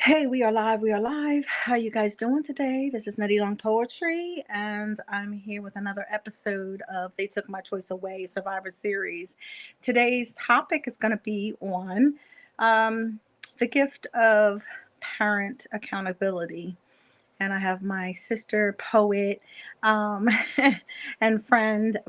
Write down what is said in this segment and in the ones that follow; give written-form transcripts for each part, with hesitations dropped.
Hey, we are live. We are live. How you guys doing today? This is Nutty Long Poetry, and I'm here with another episode of They Took My Choice Away Survivor Series. Today's topic is going to be on um, the gift of parent accountability. And I have my sister, poet, um, and friend,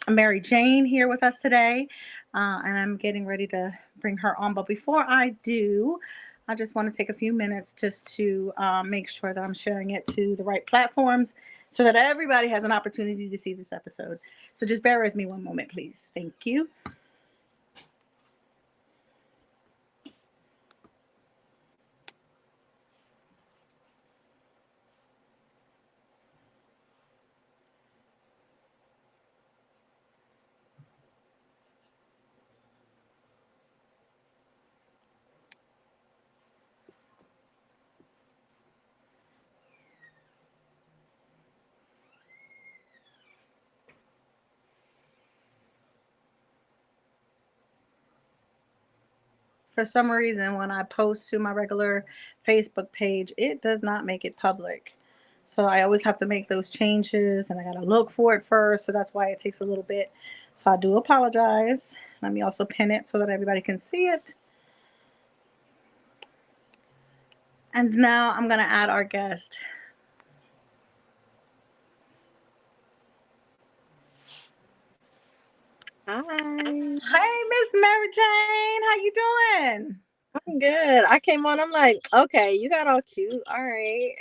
Mary Jane, here with us today. And I'm getting ready to bring her on. But before I do, I just want to take a few minutes just to make sure that I'm sharing it to the right platforms so that everybody has an opportunity to see this episode. So just bear with me one moment, please. Thank you. For some reason, when I post to my regular Facebook page, it does not make it public. So I always have to make those changes and I got to look for it first. So that's why it takes a little bit. So I do apologize. Let me also pin it so that everybody can see it. And now I'm going to add our guest. Hi, Hey, Miss Mary Jane, how you doing? I'm good. I came on. I'm like, okay, you got all cute. All right.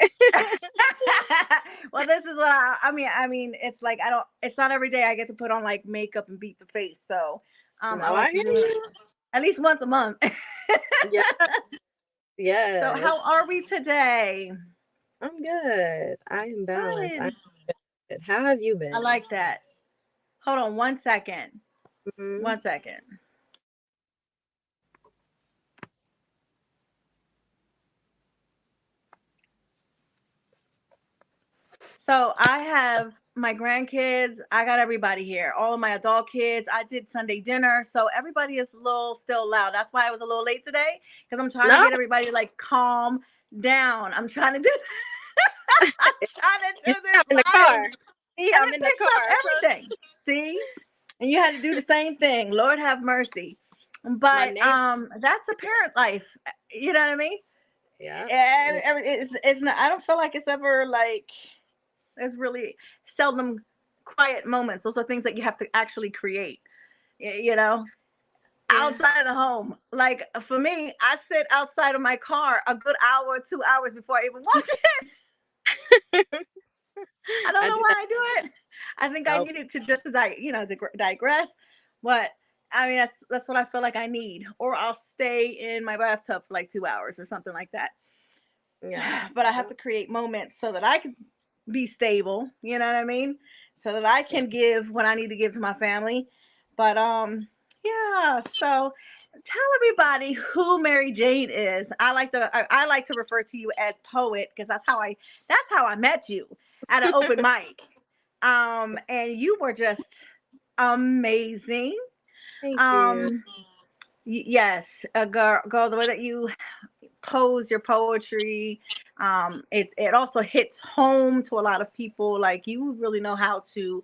Well, this is what I mean, it's like I don't. It's not every day I get to put on like makeup and beat the face. So, I No, I like to hear do it you. at least once a month. Yeah, So, yes. how are we today? I'm good. I am balanced. I'm Good. good. How have you I been? like that. Hold on one second. Hmm. 1 second. So, I have my grandkids. I got everybody here. All of my adult kids. I did Sunday dinner, so everybody is a little still loud. That's why I was a little late today because I'm trying to No, get everybody like calm down. I'm trying to do. I'm trying to you do see, I'm this in the right, car. See, and I'm it in the picks up car. So everything. See, and you had to do the same thing. Lord have mercy. my But neighbor. that's a parent life. You know what I mean? Yeah. It's not. I don't feel like it's ever like there's really seldom quiet moments. Those are things that you have to actually create. You know, Yeah. outside of the home. Like for me, I sit outside of my car a good hour, 2 hours before I even walk in. I don't I know do why that. I do it. I think I Nope. need it to just as digress, but I mean that's what I feel like I need. Or I'll stay in my bathtub for like 2 hours or something like that. Yeah. But I have Yep. to create moments so that I can be stable. You know what I mean? So that I Yeah. can give what I need to give to my family. But yeah. So tell everybody who Mary Jane is. I like to refer to you as poet because that's how I met you at an open mic. And you were just amazing. Thank you. Um, yes, a girl, the way that you pose your poetry, it also hits home to a lot of people. Like you really know how to,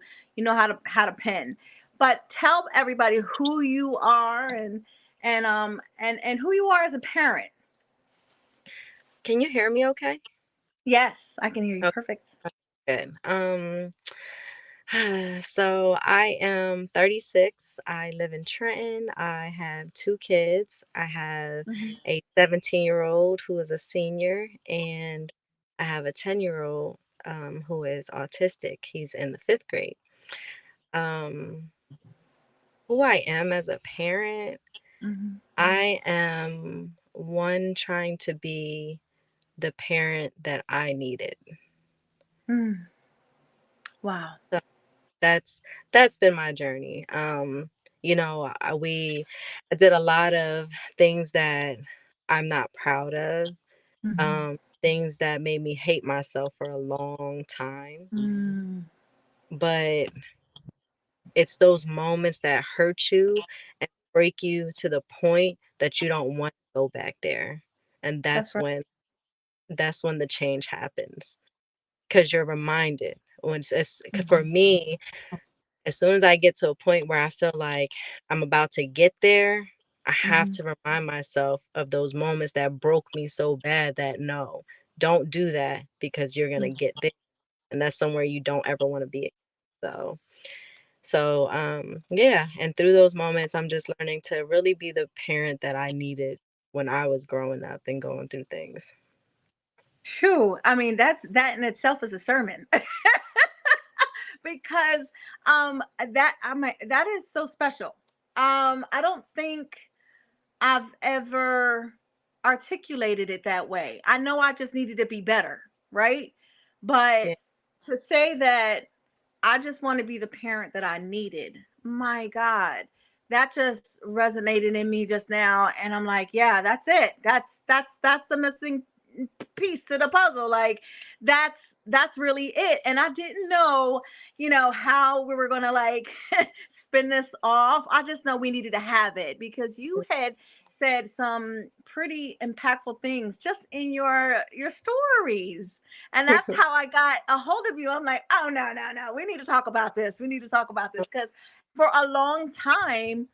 how to pen. But tell everybody who you are and who you are as a parent. Can you hear me okay? Yes, I can hear you Okay, perfect. good. So I am 36. I live in Trenton. I have two kids. I have Hmm. a 17-year-old who is a senior, and I have a 10-year-old who is autistic. He's in the fifth grade. Um, who I am as a parent, Hmm. I am one trying to be the parent that I needed. Mm. Wow. So that's been my journey. I did a lot of things that I'm not proud of, Hmm. things that made me hate myself for a long time. Mm. But it's those moments that hurt you and break you to the point that you don't want to go back there. And That's right. that's when the change happens, because you're reminded. For Mhm. me, as soon as I get to a point where I feel like I'm about to get there, I have Mhm. to remind myself of those moments that broke me so bad that no, don't do that, because you're gonna get there, and that's somewhere you don't ever want to be. So, yeah, and through those moments, I'm just learning to really be the parent that I needed when I was growing up and going through things. Phew, I mean, that in itself is a sermon. Because that is so special. I don't think I've ever articulated it that way. I know I just needed to be better, right? But Yeah. to say that I just want to be the parent that I needed, my God, that just resonated in me just now. And I'm like, yeah, that's it. That's the missing piece to the puzzle. Like that's really it. And I didn't know, how we were gonna like spin this off. I just know we needed to have it because you had said some pretty impactful things just in your stories. And that's how I got a hold of you. I'm like, oh no, no, no. We need to talk about this. We need to talk about this. Because for a long time,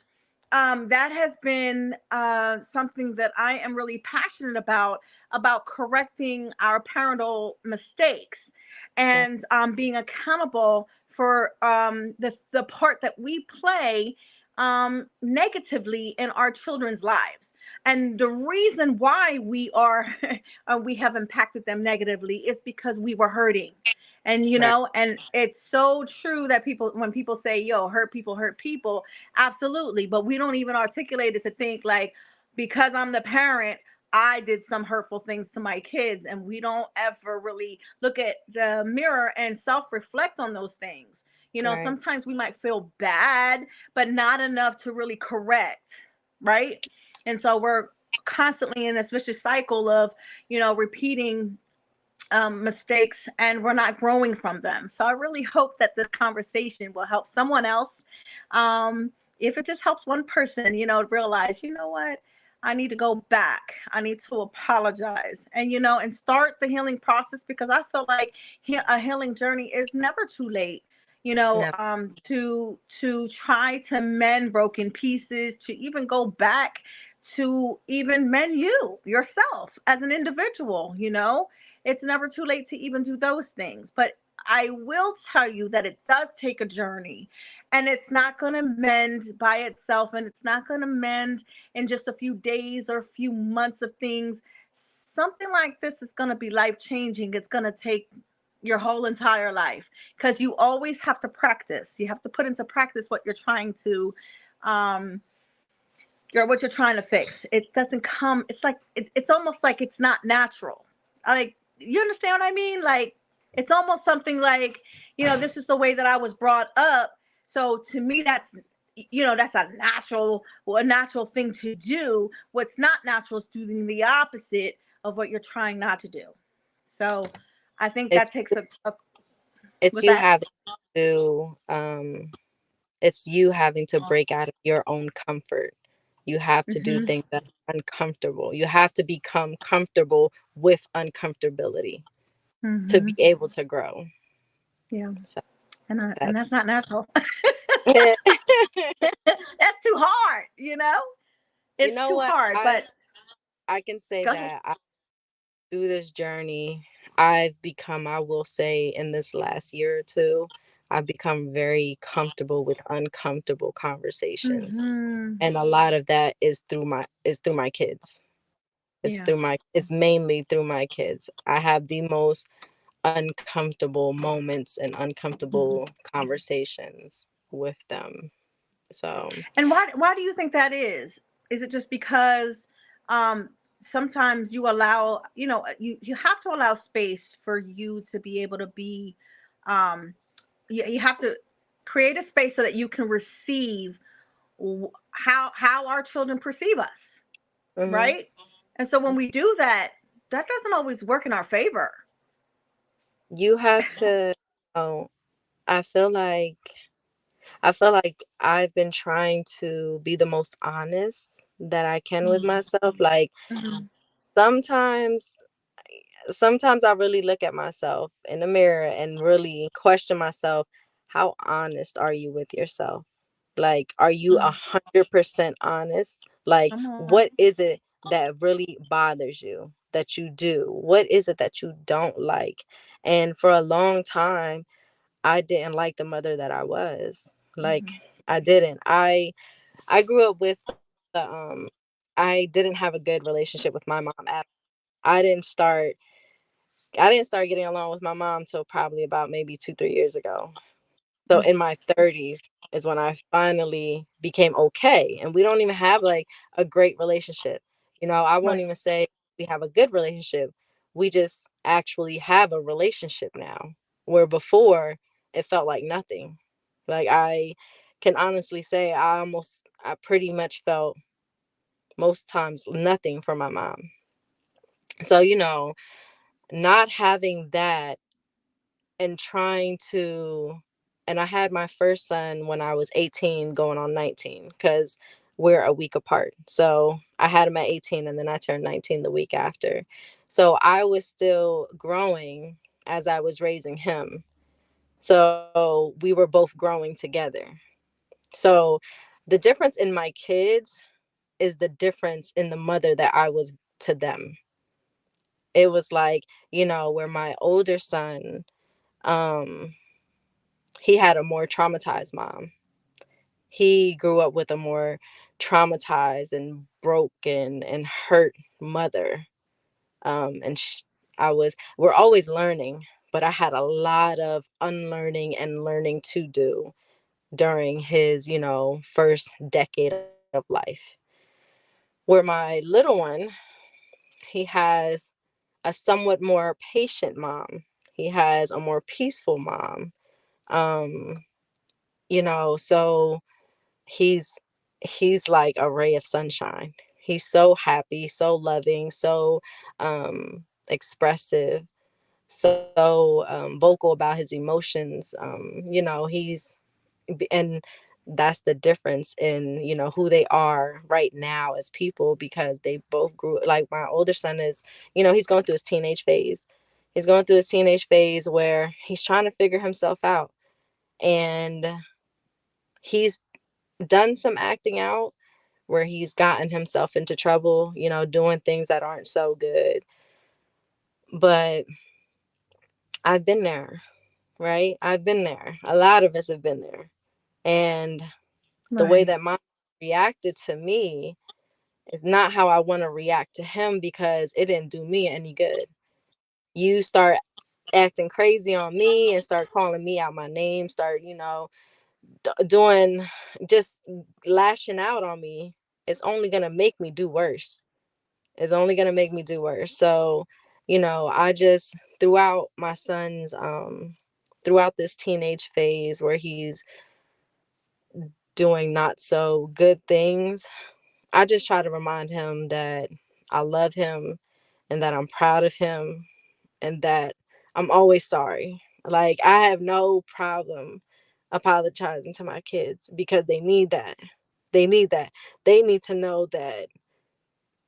that has been something that I am really passionate about correcting our parental mistakes Yeah. and being accountable for the part that we play negatively in our children's lives. And the reason why we have impacted them negatively is because we were hurting. And Right. and it's so true that when people say, yo, hurt people, absolutely. But we don't even articulate it to think like, because I'm the parent, I did some hurtful things to my kids. And we don't ever really look at the mirror and self reflect on those things. Right. Sometimes we might feel bad, but not enough to really correct. Right. And so we're constantly in this vicious cycle of, repeating mistakes and we're not growing from them. So I really hope that this conversation will help someone else. If it just helps one person, realize, what? I need to go back. I need to apologize and start the healing process because I feel like a healing journey is never too late. No. To try to mend broken pieces, to even go back to even mend yourself as an individual. It's never too late to even do those things. But I will tell you that it does take a journey and it's not going to mend by itself and it's not going to mend in just a few days or a few months of things. Something like this is going to be life changing. It's going to take your whole entire life because you always have to practice. You have to put into practice what you're trying to um, what you're trying to fix. It doesn't come. It's like it's almost like it's not natural. Like you understand what I mean? Like it's almost something like this is the way that I was brought up. So to me, that's a natural thing to do. What's not natural is doing the opposite of what you're trying not to do. So I think It's that takes a it's with you that. having to it's you having to break out of your own comfort. You have to do Hmm. things that are uncomfortable. You have to become comfortable with uncomfortability to be Hmm. able to grow. Yeah, So and that that's not natural. That's too hard, you It's know too what? hard, but I can say go ahead. that through this journey, I've become, I will say, in this last year or two, I've become very comfortable with uncomfortable conversations. Mhm. And a lot of that is through my kids. Yeah. It's mainly through my kids. I have the most uncomfortable moments and Mhm. uncomfortable conversations with them. So, And why do you think that is? Is it just because um sometimes you allow, you have to allow space for you to be able to be um you have to create a space so that you can receive how our children perceive us, mhm. right? And so when we do that, that doesn't always work in our favor. You have to, oh, I feel like I've been trying to be the most honest that I can with Mhm. myself. Like, Mhm. sometimes sometimes I really look at myself in the mirror and really question myself, how honest are you with yourself? Like, are you Mm. 100% honest? Like, Come on. what is it that really bothers you that you do? What is it that you don't like? And for a long time, I didn't like the mother that I was. Like, Hmm. I didn't. I grew up with I didn't have a good relationship with my mom at all. I didn't start I didn't start getting along with my mom till probably about maybe 2, 3 years ago. So in my 30s is when I finally became okay. And we don't even have like a great relationship. I won't Right. even say we have a good relationship. We just actually have a relationship now, where before it felt like nothing. Like, I can honestly say I pretty much felt most times nothing from my mom. So, not having that and trying to and I had my first son when I was 18 going on 19, cuz we're a week apart. So, I had him at 18 and then I turned 19 the week after. So, I was still growing as I was raising him. So, we were both growing together. So, the difference in my kids is the difference in the mother that I was to them. It was like, where my older son, um he had a more traumatized mom. He grew up with a more traumatized and broken and hurt mother. And we're always learning, but I had a lot of unlearning and learning to do during his, first decade of life. Where my little one, he has a somewhat more patient mom. He has a more peaceful mom. Um, so he's he's like a ray of sunshine. He's so happy, so loving, so expressive, so vocal about his emotions. And that's the difference in who they are right now as people, because they both grew. Like, my older son is, he's going through his teenage phase. He's going through his teenage phase where he's trying to figure himself out, and he's done some acting out where he's gotten himself into trouble, doing things that aren't so good. But I've been there, right? I've been there. A lot of us have been there. And the way Right. that mom reacted to me is not how I want to react to him, because it didn't do me any good. You start acting crazy on me and start calling me out my name, start, doing, just lashing out on me. It's only going to make me do worse. Is only going to make me do worse. So, I just, throughout this teenage phase where he's doing not so good things, I just try to remind him that I love him and that I'm proud of him and that I'm always sorry. Like, I have no problem apologizing to my kids, because they need that. They need that. They need to know that,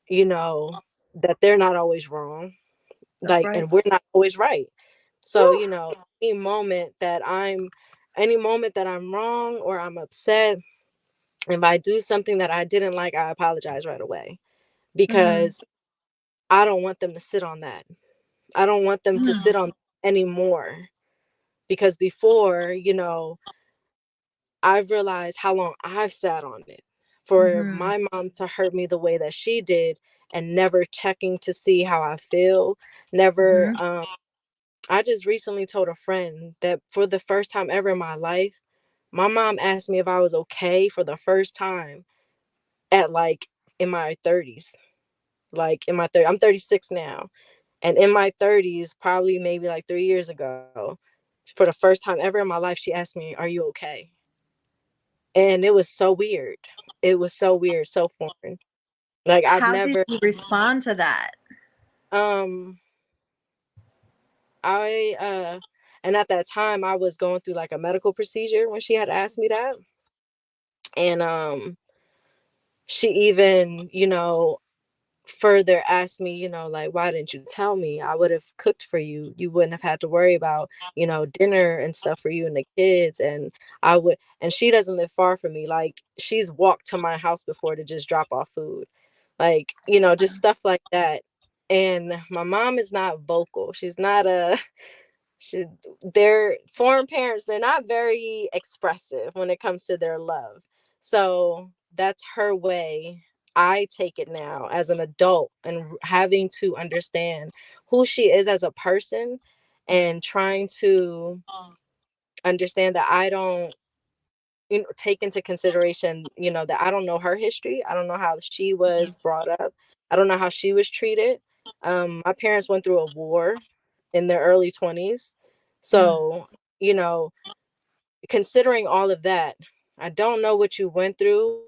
you know, that they're not always wrong, That's like, right. and we're not always right. So, Whew. any moment that I'm any moment that I'm wrong or I'm upset, if I do something that I didn't like, I apologize right away, Hmm. because I don't want them to sit on that. I don't want them to No. sit on anymore, because before, I've realized how long I've sat on it for Hmm. my mom to hurt me the way that she did, and never checking to see how I feel, never. Hmm. I just recently told a friend that for the first time ever in my life, my mom asked me if I was okay for the first time at, like, in my 30s. Like, in my 30s, I'm 36 now. And in my 30s, probably maybe like 3 years ago, for the first time ever in my life, she asked me, "Are you okay?" And it was so weird. It was so weird, so foreign. Like, I've How did never, you respond to that? um, and at that time, I was going through like a medical procedure when she had asked me that. And she even, further asked me, like, why didn't you tell me? I would have cooked for you. You wouldn't have had to worry about, dinner and stuff for you and the kids. And she doesn't live far from me. Like, she's walked to my house before to just drop off food. Like, just stuff like that. And my mom is not vocal. She's not a she they're foreign parents, they're not very expressive when it comes to their love. So that's her way. I take it now as an adult and having to understand who she is as a person, and trying to understand that I don't, take into consideration, that I don't know her history. I don't know how she was brought up. I don't know how she was treated. My parents went through a war in their early 20s. Mm, So, you know, considering all of that, I don't know what you went through,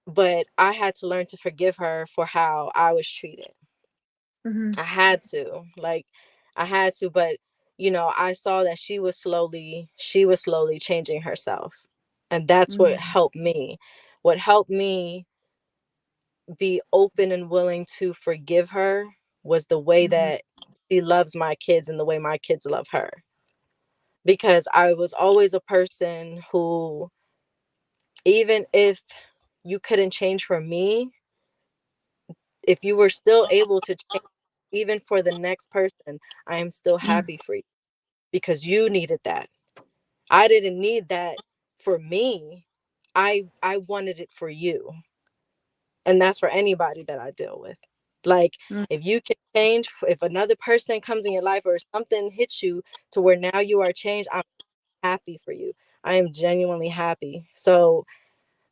but I had to learn to forgive her for how I was treated. mm-hmm, I had to, but I saw that she was slowly changing herself. And that's what mm, helped me. What helped me be open and willing to forgive her was the way mm-hmm, that she loves my kids and the way my kids love her. Because I was always a person who, even if you couldn't change for me, if you were still able to change even for the next person, I am still mm, happy for you because you needed that. I didn't need that for me. I wanted it for you. And that's for anybody that I deal with. Like, mm. if you can change, if another person comes in your life or something hits you to where now you are changed, I'm happy for you. I am genuinely happy. So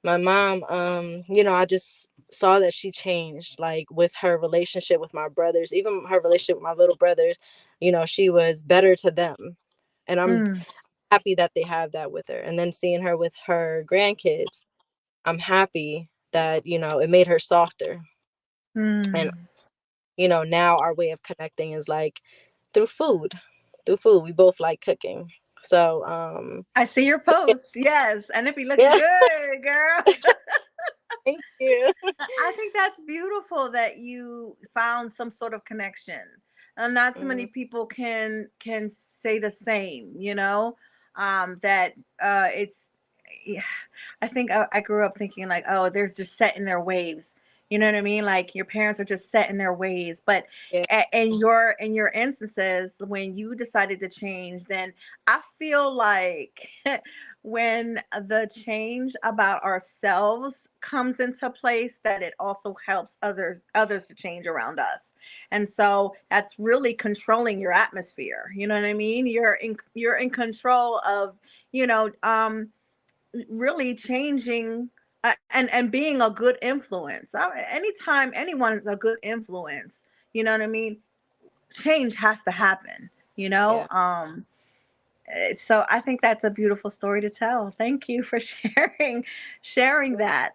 my mom, I just saw that she changed, like, with her relationship with my brothers, even her relationship with my little brothers. She was better to them. And I'm Mm, happy that they have that with her. And then seeing her with her grandkids, I'm happy that, it made her softer. And, mm. now our way of connecting is like through food. Through food. We both like cooking. So, I see your so yeah, posts, yes, and it be looking yeah, good, girl. thank you. I think that's beautiful that you found some sort of connection. And not too many Mhm. people can say the same, that it's yeah, I think I grew up thinking like, oh, they're just set in their ways. You know what I mean? Like your parents are just set in their ways. But Yeah. in your instances, when you decided to change, then I feel like when the change about ourselves comes into place, that it also helps others to change around us. And so that's really controlling your atmosphere. You know what I mean? You're in control of, you know, really changing, and being a good influence. Anytime anyone's a good influence, you know what I mean, change has to happen, Yeah. so I think that's a beautiful story to tell. Thank you for sharing that.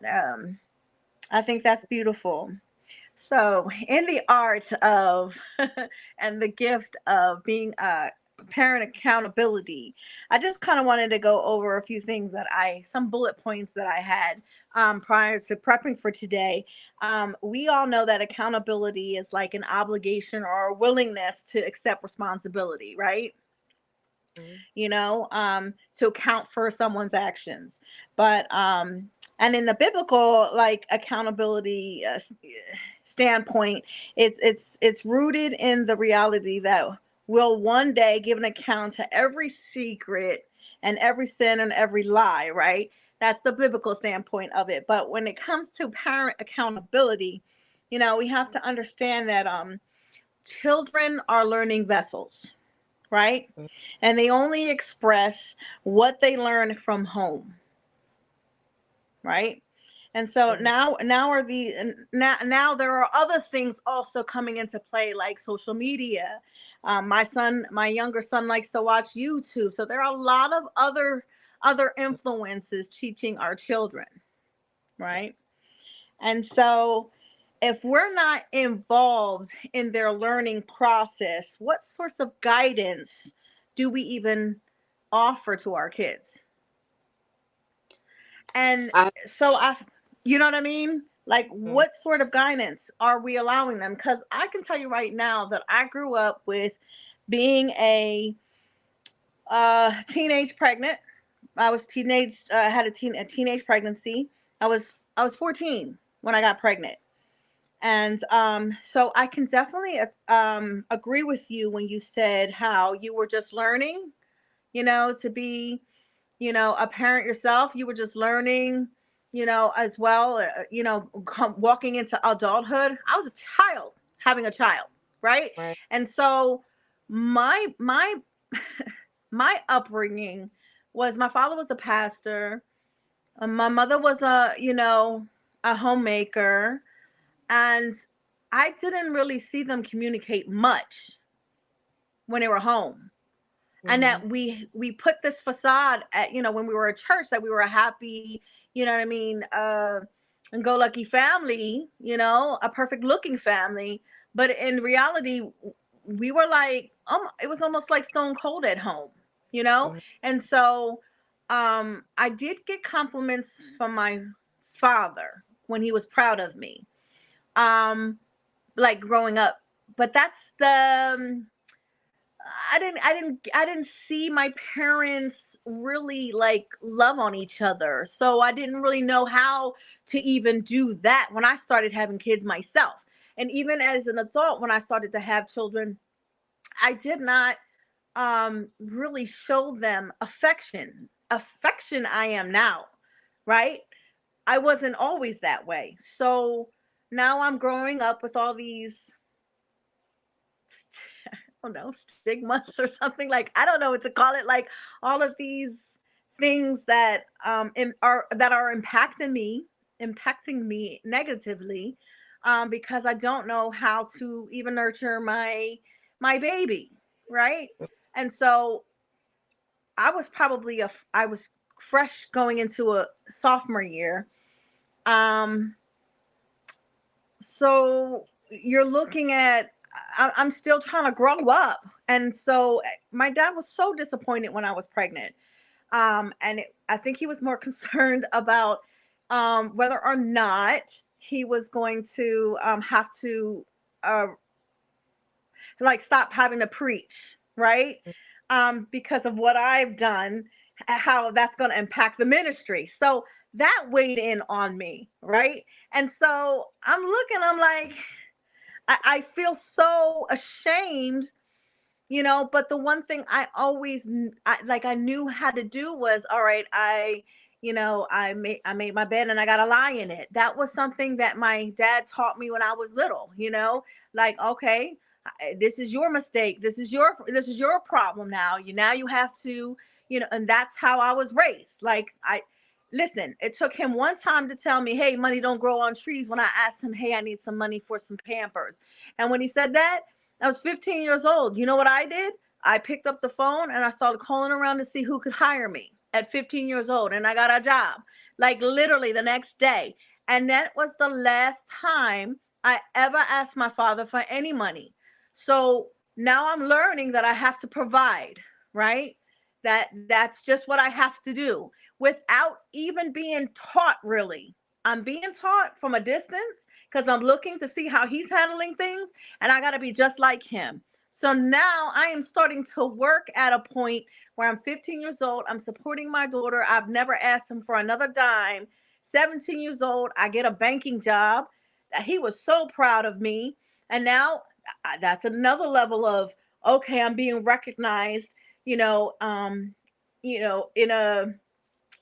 I think that's beautiful. So, in the art of and the gift of being a parent accountability, I just kind of wanted to go over a few things some bullet points that I had prior to prepping for today. We all know that accountability is like an obligation or a willingness to accept responsibility, right? Mhm. To account for someone's actions. But and in the biblical like accountability standpoint, it's rooted in the reality that we'll one day give an account to every secret and every sin and every lie, right? That's the biblical standpoint of it. But when it comes to parent accountability, we have to understand that children are learning vessels, right? Mhm. And they only express what they learn from home, right? And so Mhm. now are the now there are other things also coming into play like social media. My younger son likes to watch YouTube, so there are a lot of other influences teaching our children, right? And so if we're not involved in their learning process, what sorts of guidance do we even offer to our kids? And I so you know what I mean? Like, Mm, what sort of guidance are we allowing them? Because I can tell you right now that I grew up with being a teenage pregnant. I was teenage. Had a teenage pregnancy. I was 14 when I got pregnant, and so I can definitely agree with you when you said how you were just learning, to be, a parent yourself. You were just learning, as well, walking into adulthood. I was a child having a child, right? right. And so my my upbringing was, my father was a pastor, my mother was a homemaker, and I didn't really see them communicate much when they were home. And Mm-hmm. that we put this facade at, when we were at church, that we were a happy, you know what I mean, and go lucky family, a perfect looking family. But in reality, we were like, it was almost like stone cold at home, you know? Mm-hmm. And so I did get compliments from my father when he was proud of me. Like growing up. But that's the I didn't see my parents really like love on each other. So I didn't really know how to even do that when I started having kids myself. And even as an adult, when I started to have children, I did not really show them affection. Affection I am now, right? I wasn't always that way. So now I'm growing up with all these, I don't know, stigmas or something, like, I don't know what to call it, like all of these things that are impacting me negatively, because I don't know how to even nurture my baby, right? And so I was fresh going into a sophomore year. um so you're looking at, I'm still trying to grow up. And so my dad was so disappointed when I was pregnant. I think he was more concerned about whether or not he was going to have to uh, like stop having to preach, right? Because of what I've done, how that's going to impact the ministry. So that weighed in on me, right? And so I'm looking, I'm like, I feel so ashamed, but the one thing I always I knew how to do was, all right, I made my bed and I got to lie in it. That was something that my dad taught me when I was little, like, okay, this is your mistake, this is your problem. Now you have to, and that's how I was raised. Like, I listen, it took him one time to tell me, hey, money don't grow on trees, when I asked him, hey, I need some money for some Pampers. And when he said that, I was 15 years old. You know what I did? I picked up the phone and I started calling around to see who could hire me at 15 years old. And I got a job, like literally the next day. And that was the last time I ever asked my father for any money. So now I'm learning that I have to provide, right? That's just what I have to do without even being taught, really. I'm being taught from a distance because I'm looking to see how he's handling things, and I got to be just like him. So now I am starting to work at a point where I'm 15 years old. I'm supporting my daughter. I've never asked him for another dime. 17 years old, I get a banking job. He was so proud of me. And now that's another level of, okay, I'm being recognized, in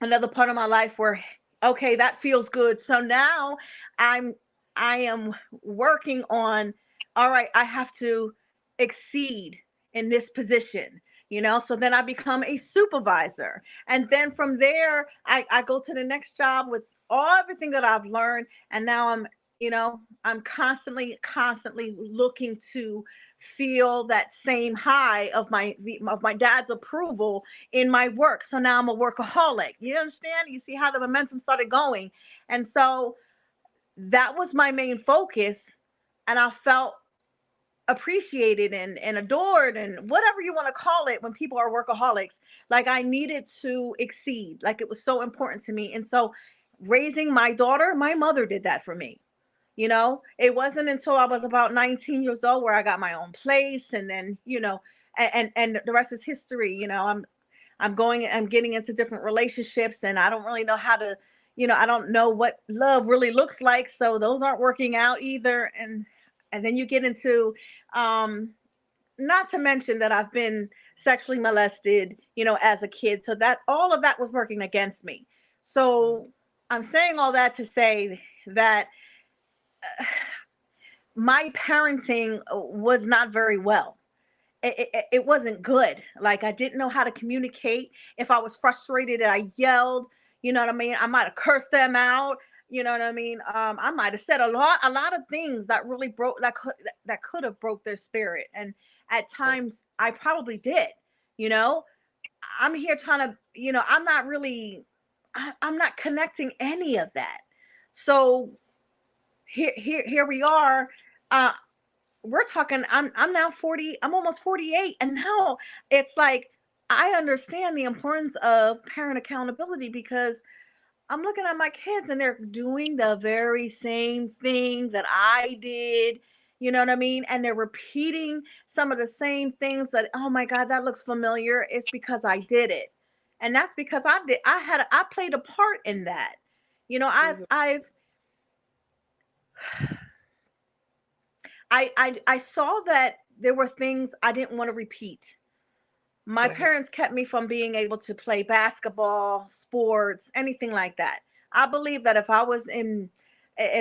another part of my life where, okay, that feels good. So now i'm I am working on, all right, I have to exceed in this position, so then I become a supervisor, and then from there I go to the next job with all everything that I've learned. And now I'm constantly looking to feel that same high of my dad's approval in my work. So now I'm a workaholic. You understand? You see how the momentum started going. And so that was my main focus. And I felt appreciated and adored and whatever you want to call it when people are workaholics. Like, I needed to exceed. Like, it was so important to me. And so raising my daughter, my mother did that for me. It wasn't until I was about 19 years old where I got my own place, and then, and the rest is history. I'm getting into different relationships, and I don't really know how to, I don't know what love really looks like, so those aren't working out either. And then you get into, not to mention that I've been sexually molested, as a kid, so that all of that was working against me. Mm. So I'm saying all that to say that my parenting was not very well. It wasn't good. Like, I didn't know how to communicate. If I was frustrated, I yelled. You know what I mean? I might have cursed them out. You know what I mean? I might have said a lot of things that really broke, that could have broke their spirit. And at Right. times, I probably did. You know, I'm here trying to. I'm not really. I'm not connecting any of that. So here we are. Uh, we're talking, I'm now 40, I'm almost 48, and now it's like I understand the importance of parent accountability, because I'm looking at my kids and they're doing the very same thing that I did. You know what I mean? And they're repeating some of the same things that, oh my God, that looks familiar. It's because I did it. And that's because I played a part in that. You know, Mhm. I saw that there were things I didn't want to repeat. My Right. parents kept me from being able to play basketball, sports, anything like that. I believe that if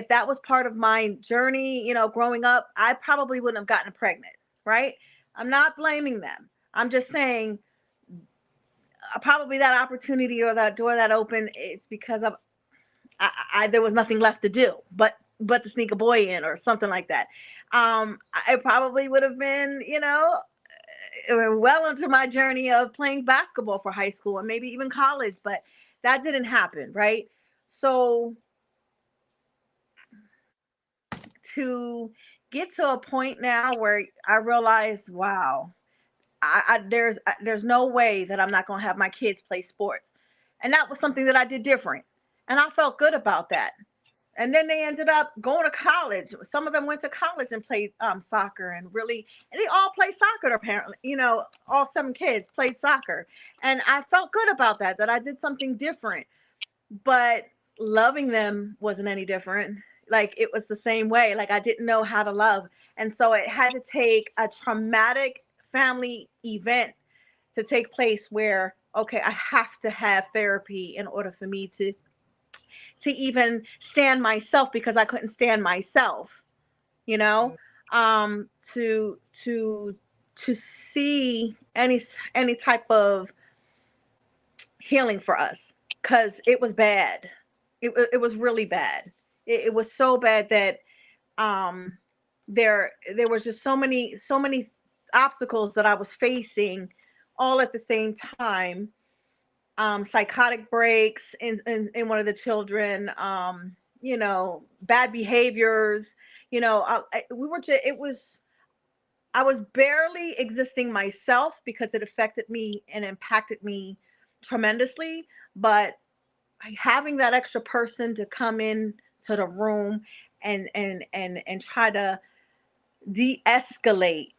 that was part of my journey, growing up, I probably wouldn't have gotten pregnant, right? I'm not blaming them. I'm just saying, probably that opportunity or that door that opened is because there was nothing left to do but to sneak a boy in or something like that. I probably would have been, well into my journey of playing basketball for high school and maybe even college, but that didn't happen, right? So to get to a point now where I realize, wow, there's no way that I'm not going to have my kids play sports, and that was something that I did different, and I felt good about that. And then they ended up going to college. Some of them went to college and played soccer, and they all play soccer. Apparently, all 7 kids played soccer, and I felt good about that. That I did something different, but loving them wasn't any different. Like, it was the same way. Like, I didn't know how to love, and so it had to take a traumatic family event to take place where, okay, I have to have therapy in order for me to even stand myself, because I couldn't stand myself, you know, Mhm. um, to to see any type of healing for us, because it was bad. It was really bad. It was so bad that um, there was just so many obstacles that I was facing all at the same time. Psychotic breaks in one of the children, bad behaviors. We were just, it was, I was barely existing myself because it affected me and impacted me tremendously. But having that extra person to come in to the room and try to de-escalate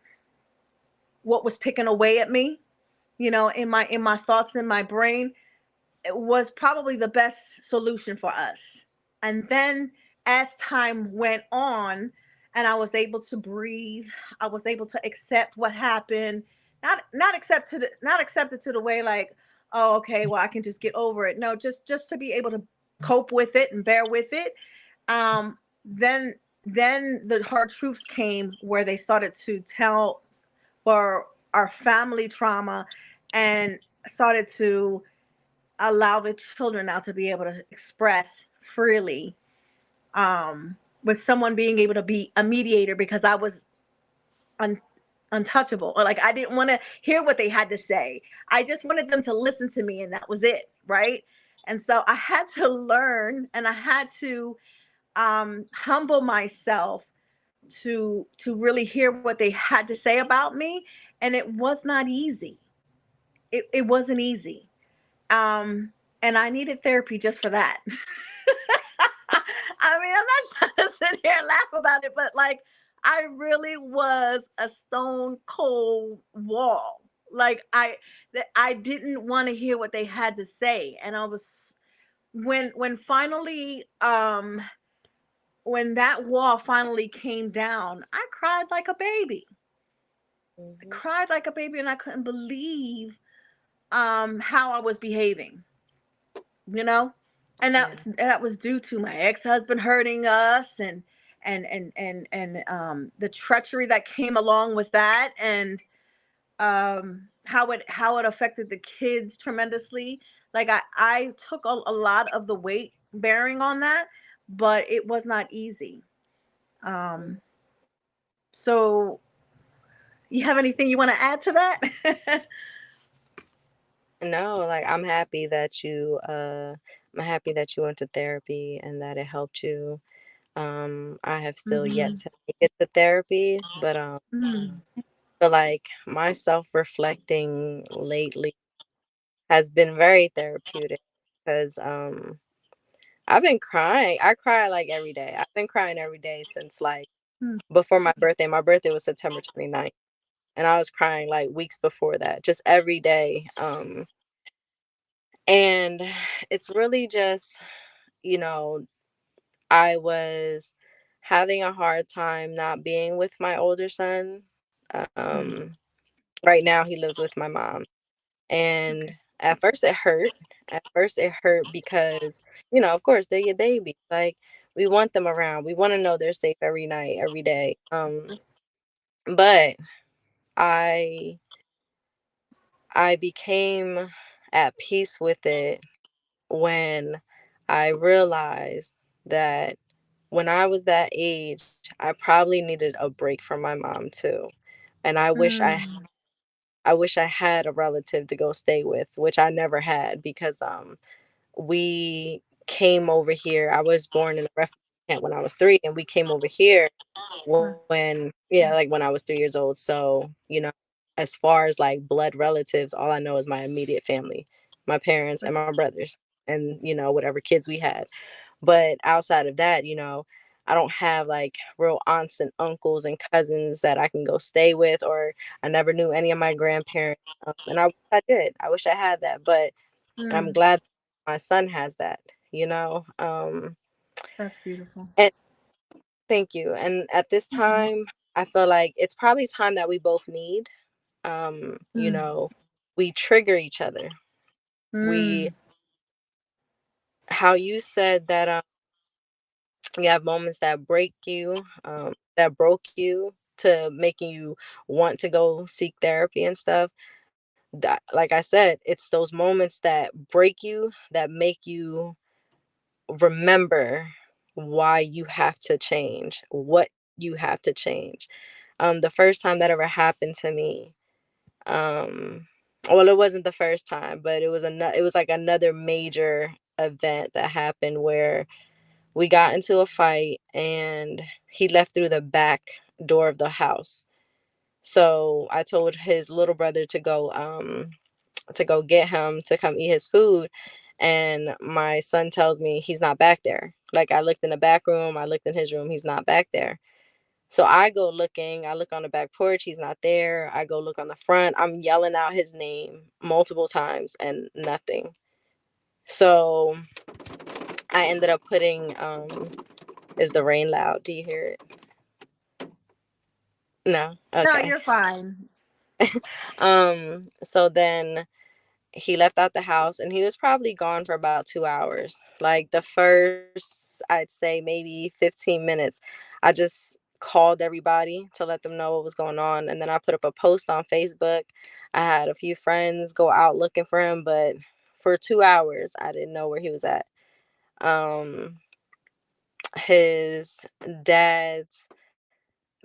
what was picking away at me, in my thoughts, in my brain, was probably the best solution for us. And then as time went on and I was able to breathe, I was able to accept what happened. Not accept it to the way like, oh, okay, well, I can just get over it. No, just to be able to cope with it and bear with it. Um then then the hard truths came, where they started to tell for our family trauma, and started to allow the children now to be able to express freely, with someone being able to be a mediator, because I was un- untouchable, or like I didn't want to hear what they had to say. I just wanted them to listen to me, and that was it, right? And so I had to learn, and I had to humble myself to really hear what they had to say about me. And it was not easy. It wasn't easy. um and I needed therapy just for that. I mean, I'm not trying to sit here and laugh about it, but like, I really was a stone cold wall. Like, I didn't want to hear what they had to say, and I was when finally when that wall finally came down, I cried like a baby. I Mhm. cried like a baby, and I couldn't believe how I was behaving, you know. And Yeah. that was due to my ex-husband hurting us, and the treachery that came along with that, and how it affected the kids tremendously. Like, I took a lot of the weight bearing on that, but it was not easy. Mm. um so you have anything you want to add to that? No, like I'm happy that you went to therapy and that it helped you. I have still yet Hmm. to make it to therapy, but Mm. but like my self-reflecting lately has been very therapeutic because I've been crying. I cry like every day. I've been crying every day since like Mm. before my birthday. My birthday was September 29th, and I was crying like weeks before that, just every day. And it's really just, you know, I was having a hard time not being with my older son. Mm. Um, right now he lives with my mom. And Okay. at first it hurt. At first it hurt because, of course they're your baby. Like we want them around. We want to know they're safe every night, every day. But I I became at peace with it when I realized that when I was that age, I probably needed a break from my mom too. And Mm. I wish I had a relative to go stay with, which I never had because we came over here. I was born in a refugee camp when I was 3, and we came over here Right. when yeah, like when I was 3 years old. So, as far as like blood relatives, all I know is my immediate family, my parents and my brothers, and whatever kids we had. But outside of that, I don't have like real aunts and uncles and cousins that I can go stay with, or I never knew any of my grandparents. And I wish I did. I wish I had that, but I'm Mm. glad my son has that, you know. That's beautiful. And thank you. And at this Mhm. time, I feel like it's probably time that we both need. Mm. We trigger each other. We Mm. How you said that you have moments that broke you to making you want to go seek therapy and stuff. That, like I said, it's those moments that break you that make you remember why you have to change, what you have to change. The first time that ever happened to me, um, well, it wasn't the first time, but it was like another major event that happened where we got into a fight and he left through the back door of the house. So I told his little brother to go get him to come eat his food. And my son tells me he's not back there. Like I looked in the back room, I looked in his room, he's not back there. So I look on the back porch, he's not there. I go look on the front. I'm yelling out his name multiple times and nothing. So I ended up putting is the rain loud? Do you hear it? No. No, Okay. you're fine. So then he left out the house and he was probably gone for about 2 hours. Like the first, I'd say maybe 15 minutes, I just called everybody to let them know what was going on. And then I put up a post on Facebook. I had a few friends go out looking for him, but for 2 hours, I didn't know where he was at. Um, his dad's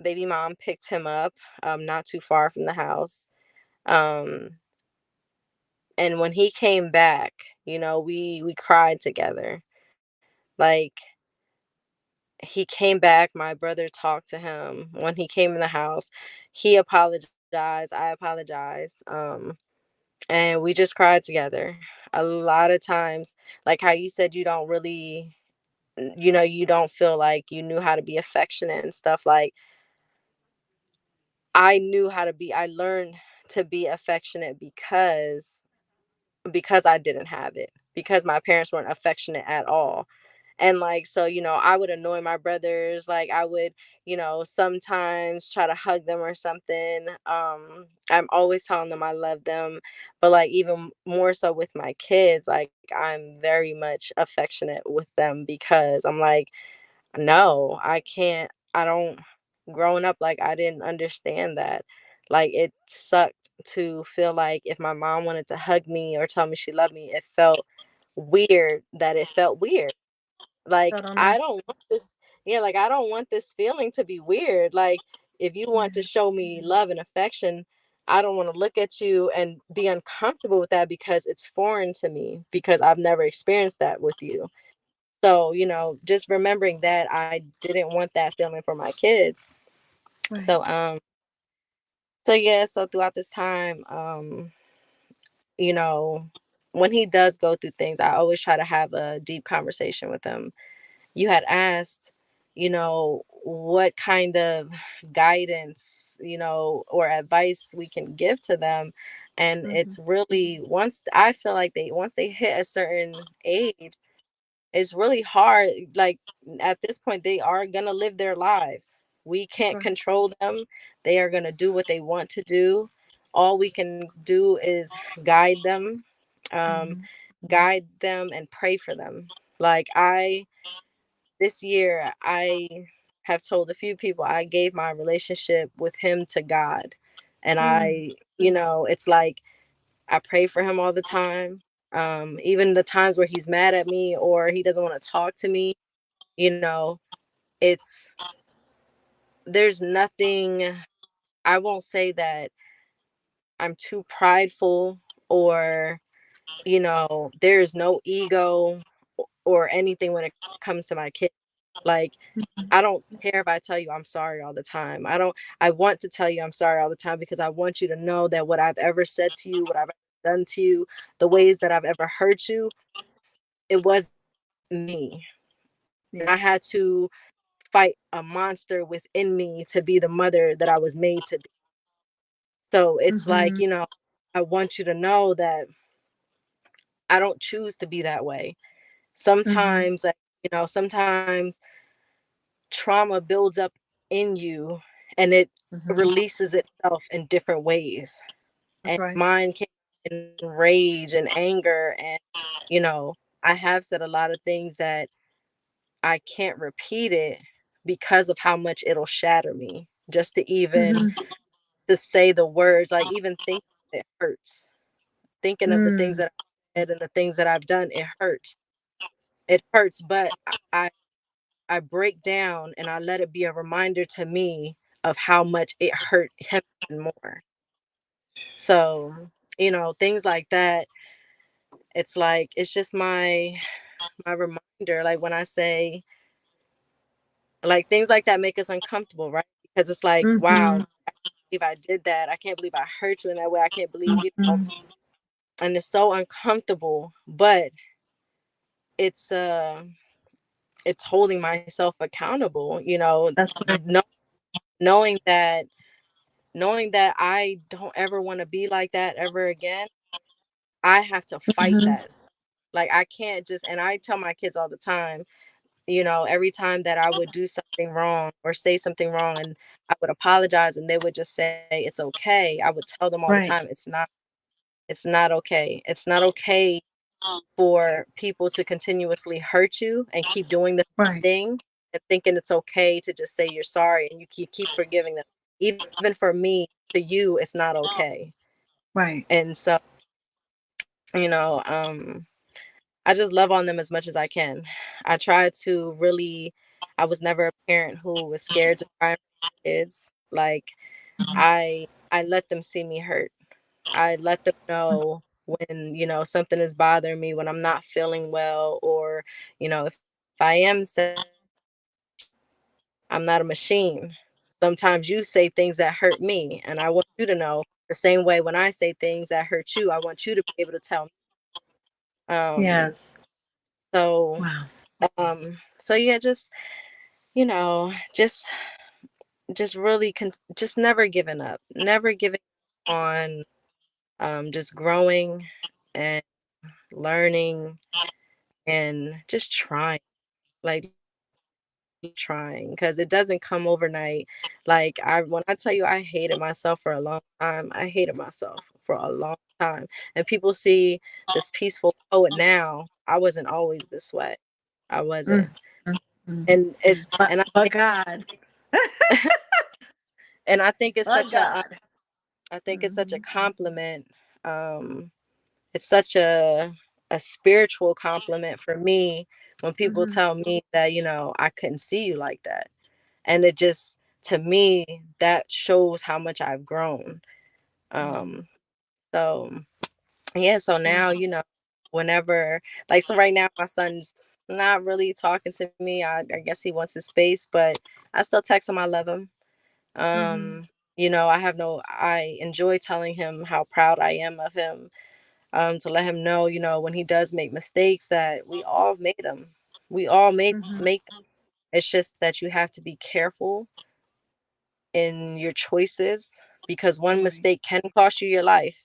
baby mom picked him up, not too far from the house. Um, and when he came back, we cried together. Like he came back, my brother talked to him when he came in the house. He apologized, I apologized. And we just cried together. A lot of times, like how you said you don't really you don't feel like you knew how to be affectionate and stuff. Like, I learned to be affectionate because I didn't have it, because my parents weren't affectionate at all. And like, so, I would annoy my brothers. Like, I would, sometimes try to hug them or something. I'm always telling them I love them. But like, even more so with my kids, like, I'm very much affectionate with them because I'm like, no, I can't. I don't. Growing up, like, I didn't understand that. Like, it sucked to feel like if my mom wanted to hug me or tell me she loved me, it felt weird that it felt weird. Like, I don't I know. don't want this. Yeah, like, I don't want this feeling to be weird. Like, if you want to Yeah. show me love and affection, I don't want to look at you and be uncomfortable with that because it's foreign to me because I've never experienced that with you. So, just remembering that I didn't want that feeling for my kids. Right. So, so yeah, so throughout this time, you know, when he does go through things, I always try to have a deep conversation with him. You had asked, what kind of guidance, or advice we can give to them. And Hmm. it's really, once I feel like once they hit a certain age, it's really hard. Like, at this point, they are gonna live their lives. We can't Right. control them. They are gonna do what they want to do. All we can do is guide them, um, Hmm. guide them and pray for them. Like, this year, I have told a few people I gave my relationship with him to God. And Mm. it's like I pray for him all the time. Even the times where he's mad at me or he doesn't want to talk to me, you know, it's there's nothing. I won't say that I'm too prideful or, there's no ego or anything when it comes to my kids. Like, I don't care if I tell you I'm sorry all the time. I want to tell you I'm sorry all the time because I want you to know that what I've ever said to you, what I've ever done to you, the ways that I've ever hurt you, it was me. And Yeah. I had to fight a monster within me to be the mother that I was made to be. So it's like, Hmm. I want you to know that I don't choose to be that way. Hmm. Sometimes, like, sometimes trauma builds up in you and it Hmm. releases itself in different ways. That's And right. mine came in rage and anger. And, you know, I have said a lot of things that I can't repeat it because of how much it'll shatter me. Just to even Hmm. to say the words, like, even think it hurts. Thinking of the things Mm. that I said and the things that I've done, it hurts. It hurts, but I break down and I let it be a reminder to me of how much it hurt him even more. So, things like that, it's like it's just my reminder. Like, when I say, like, things like that make us uncomfortable, right? Because it's like, wow, Hmm. if I did that, I can't believe I hurt you in that way. I can't believe, Hmm. and it's so uncomfortable, but it's it's holding myself accountable, That's right. know, knowing that knowing that I don't ever want to be like that ever again. I have to fight Hmm. that. Like, I can't just, and I tell my kids all the time, every time that I would do something wrong or say something wrong and I would apologize and they would just say it's okay. I would tell them all the Right. time it's not okay. It's not okay for people to continuously hurt you and keep doing the Right. thing and thinking it's okay to just say you're sorry and you keep forgiving them. Even for me, to you, it's not okay. Right. And so, you know, um, I just love on them as much as I can. I try to really, I was never a parent who was scared to cry in front of kids. Like, I let them see me hurt. I let them know when, something is bothering me, when I'm not feeling well, or, if I am sad, I'm not a machine. Sometimes you say things that hurt me, and I want you to know the same way when I say things that hurt you, I want you to be able to tell me. Um, Yes. so Wow. So yeah, just, you know, just really just never giving up. Never giving up on just growing and learning and just trying. Like trying because it doesn't come overnight. Like when I tell you I hated myself for a long time, I hated myself for a long time. And people see this peaceful poet now. I wasn't always this way. I Mm, wasn't. mm, mm. And it's and But God, I think it's but such a God. I think it's such a Hmm. compliment. It's such a spiritual compliment for me when people Hmm. tell me that, I couldn't see you like that. And it just, to me, that shows how much I've grown. Hmm. Um, so yeah, so Wow. now, whenever, like, so right now my son's not really talking to me. I guess he wants his space, but I still text him I love him. Hmm. Um, I enjoy telling him how proud I am of him. To let him know, when he does make mistakes, that we all made them. We all Hmm. make them. It's just that you have to be careful in your choices because one Right. mistake can cost you your life.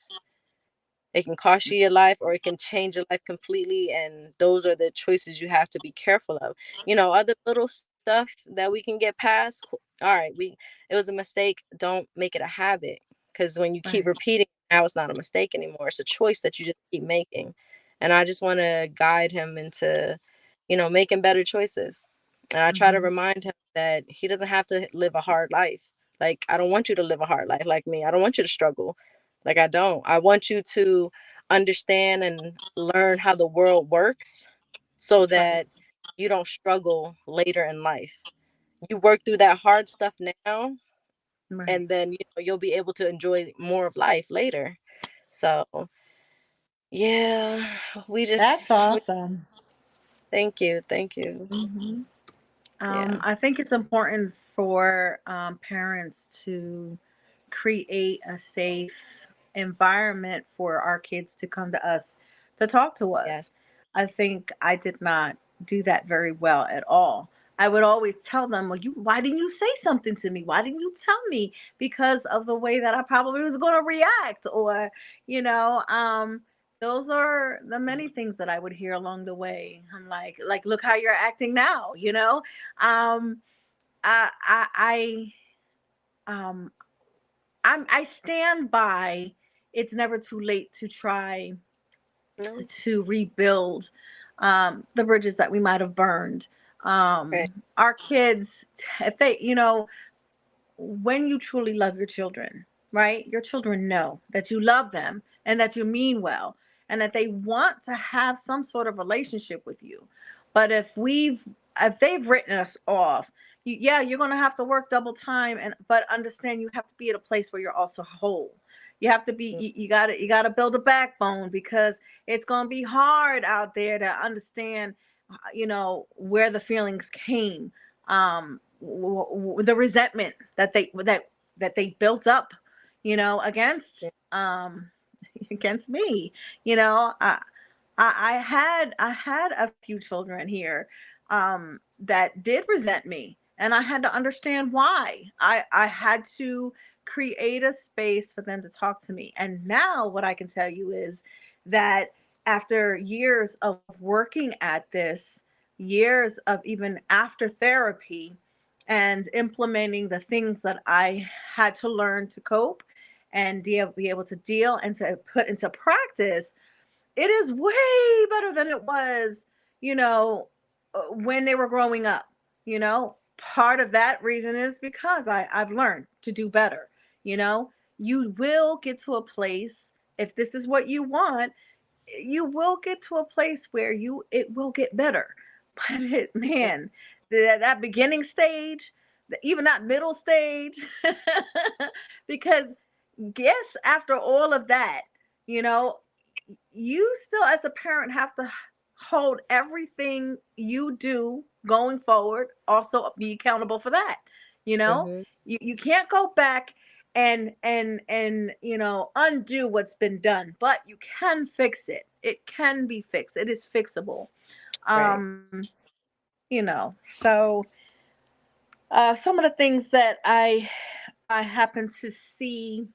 It can cost you your life or it can change your life completely. And those are the choices you have to be careful of. Other little stuff that we can get past. All right, it was a mistake. Don't make it a habit. Because when you keep Right. repeating, now it's not a mistake anymore. It's a choice that you just keep making. And I just want to guide him into, making better choices. And I try to Hmm. remind him that he doesn't have to live a hard life. Like, I don't want you to live a hard life like me. I don't want you to struggle. Like, I don't. I want you to understand and learn how the world works so That's right. that you don't struggle later in life. You work through that hard stuff now, Right. and then you'll be able to enjoy more of life later. So, yeah, That's awesome. thank you, thank you. Hmm. Yeah. I think it's important for parents to create a safe environment for our kids to come to us to talk to Yes. us. I think I did not do that very well at all. I would always tell them, "Well, why didn't you say something to me? Why didn't you tell me?" Because of the way that I probably was going to react, or you know, those are the many things that I would hear along the way. I'm like, look how you're acting now, um, I I stand by. It's never too late to try No. to rebuild the bridges that we might have burned. Right. Our kids, if they, when you truly love your children, right? Your children know that you love them and that you mean well and that they want to have some sort of relationship with you. But if they've written us off, yeah, you're going to have to work double time and but understand you have to be at a place where you're also whole. You have to be Mm, you got to build a backbone because it's going to be hard out there to understand where the feelings came, the resentment that they built up, against yeah. against me. You know, I had a few children here that did resent me, and I had to understand why. I had to create a space for them to talk to me. And now, what I can tell you is that after years of working at this, years of even after therapy, and implementing the things that I had to learn to cope and be able to deal and to put into practice, it is way better than it was, when they were growing up. Part of that reason is because I've learned to do better. You know, you will get to a place, if this is what you want, you will get to a place where it will get better. But man, that beginning stage, even that middle stage, because guess after all of that, you know, you still as a parent have to hold everything you do going forward, also be accountable for that. Mhm. You can't go back and undo what's been done, but you can fix it. It can be fixed. It is fixable. Right. um So some of the things that I happen to see,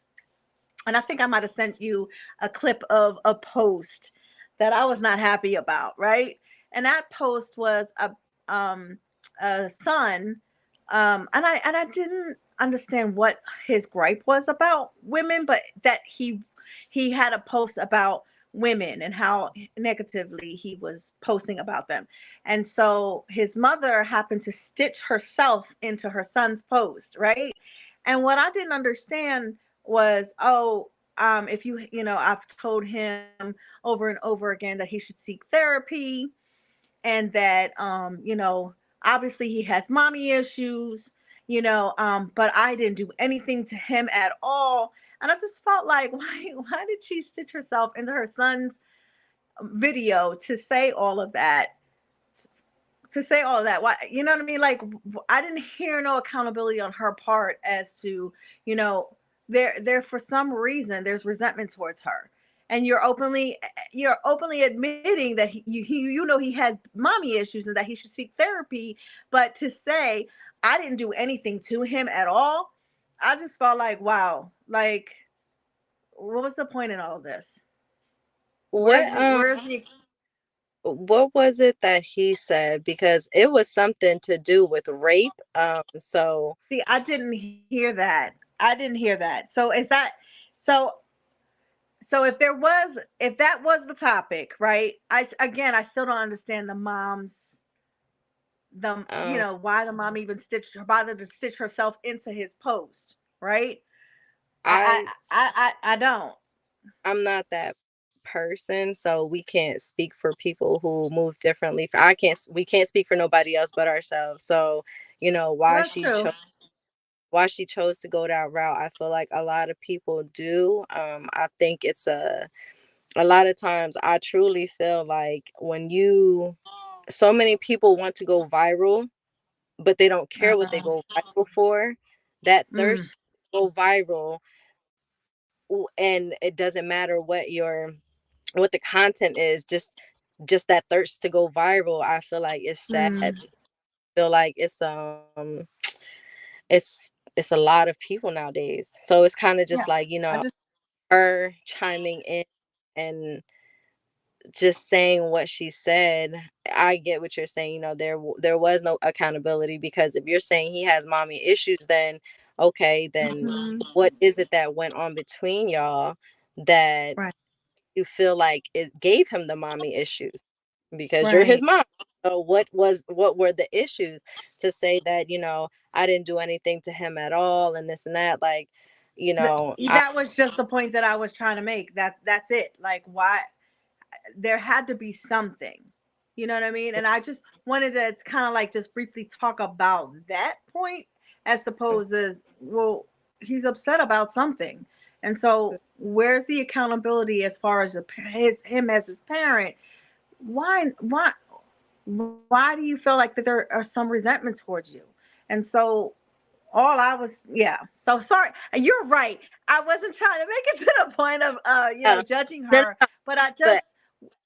and I think I might have sent you a clip of a post that I was not happy about, right? And that post was um a son, and I didn't understand what his gripe was about women, but that he had a post about women and how negatively he was posting about them. And so his mother happened to stitch herself into her son's post, right? And what I didn't understand was, oh, if I've told him over and over again that he should seek therapy, and that obviously he has mommy issues, but I didn't do anything to him at all. And I just felt like, why did she stitch herself into her son's video to say all of that? Why, you know what I mean? Like, I didn't hear no accountability on her part as to, you know, there for some reason there's resentment towards her. And you're openly admitting that he has mommy issues and that he should seek therapy, but to say I didn't do anything to him at all, I just felt like, wow, like, what was the point in all of this? What Where's the what was it that he said? Because it was something to do with rape. See, I didn't hear that. I didn't hear that. So is that so so if that was the topic, right? I still don't understand um why the mom even bothered to stitch herself into his post, right? I I I don't. I'm not that person, so we can't speak for people who move differently. I can't we can't speak for nobody else but ourselves. So, Well, that's true. why she chose to go that route, I feel like a lot of people do. I think it's a lot of times I truly feel like when you so many people want to go viral, but they don't care what they Uh, go viral for. That mm, thirst to go viral, and it doesn't matter what the content is, just that thirst to go viral, I feel like it's sad. I mm, feel like it's a lot of people nowadays. So it's kind of just yeah. like, I just her chiming in and just saying what she said. I get what you're saying. There was no accountability, because if you're saying he has mommy issues, then okay, then mhm, what is it that went on between y'all that right, you feel like it gave him the mommy issues? Because you're his right. mom. So what were the issues to say that, I didn't do anything to him at all and this and that, like, I That was just the point that I was trying to make. That's it. Like, why there had to be something. You know what I mean? And I just wanted to kind of like just briefly talk about that point, as opposed as, well, he's upset about something. And so where's the accountability as far as him as his parent? Why do you feel like that there are some resentment towards you? And so all I was, yeah. So sorry. You're right. I wasn't trying to make it to the point of no, judging no, her, no, but I but just,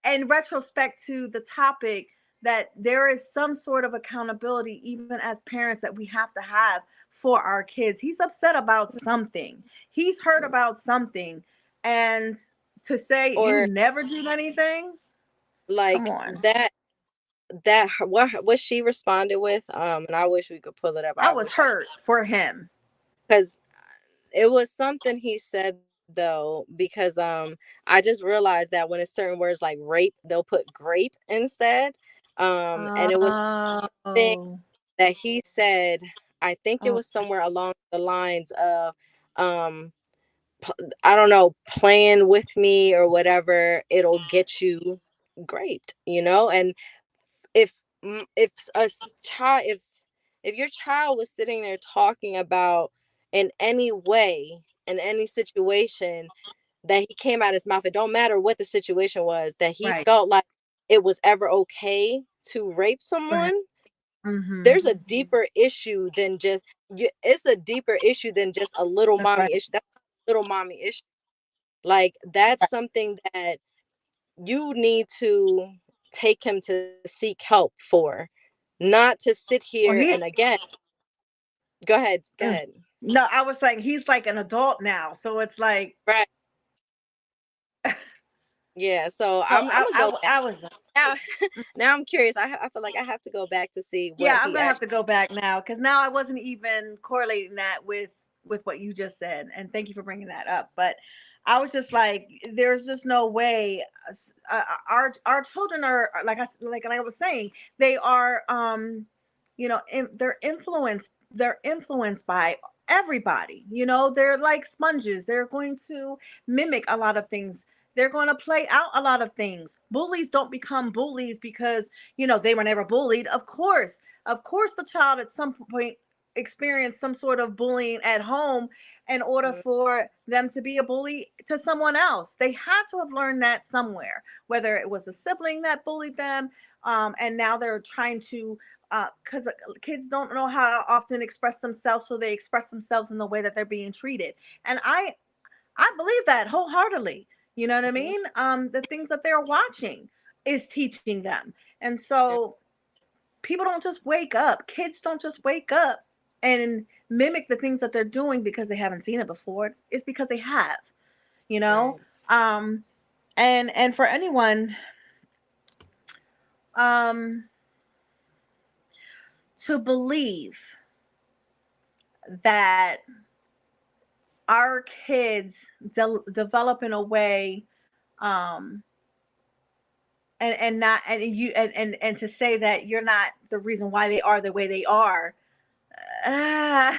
in retrospect to the topic, that there is some sort of accountability even as parents that we have to have for our kids. He's upset about something. He's hurt about something, and to say you or never did anything, come like on. what she responded with, and I wish we could pull it up. I I was wish I hurt for him. Because it was something he said though, because I just realized that when it's certain words like rape, they'll put grape instead. And it was something Oh, that he said. I think it oh, was somewhere along the lines of um I don't know, playing with me or whatever, it'll get you graped, and if if your child was sitting there talking about, in any way, in any situation, that he came out his mouth, it don't matter what the situation was, that he right, felt like it was ever okay to rape for him. someone, Mm-hmm. there's a deeper issue than just it's a deeper issue than just a little That's right. mommy issue. That's not a little mommy issue. Like, that's something that you need to take him to seek help for, not to sit Or here he and again, go ahead, go uh, ahead. no, I was saying he's like an adult now, so it's like Right. Yeah, so so I'm gonna go back I was now. Now I'm curious. I feel like I have to go back to see what yeah, I'm he gonna have actually. to go back now because now I wasn't even correlating that with what you just said, and thank you for bringing that up. But I was just like, there's just no way. Our children are like I was saying, they are they're influenced. They're influenced by everybody. You know, they're like sponges. They're going to mimic a lot of things. They're going to play out a lot of things. Bullies don't become bullies because they were never bullied. Of course, the child at some point experienced some sort of bullying at home in order Mhm. for them to be a bully to someone else. They had to have learned that somewhere, whether it was a sibling that bullied them, and now they're trying to, because kids don't know how to often express themselves, so they express themselves in the way that they're being treated. And I believe that wholeheartedly. You know what I Mhm. mean? The things that they're watching is teaching them. And Yeah. so people don't just wake up. Kids don't just wake up and mimic the things that they're doing because they haven't seen it before. It's because they have, you know? Right. Um and for anyone um to believe that our kids develop in a way um and not and you and to say that you're not the reason why they are the way they are. uh,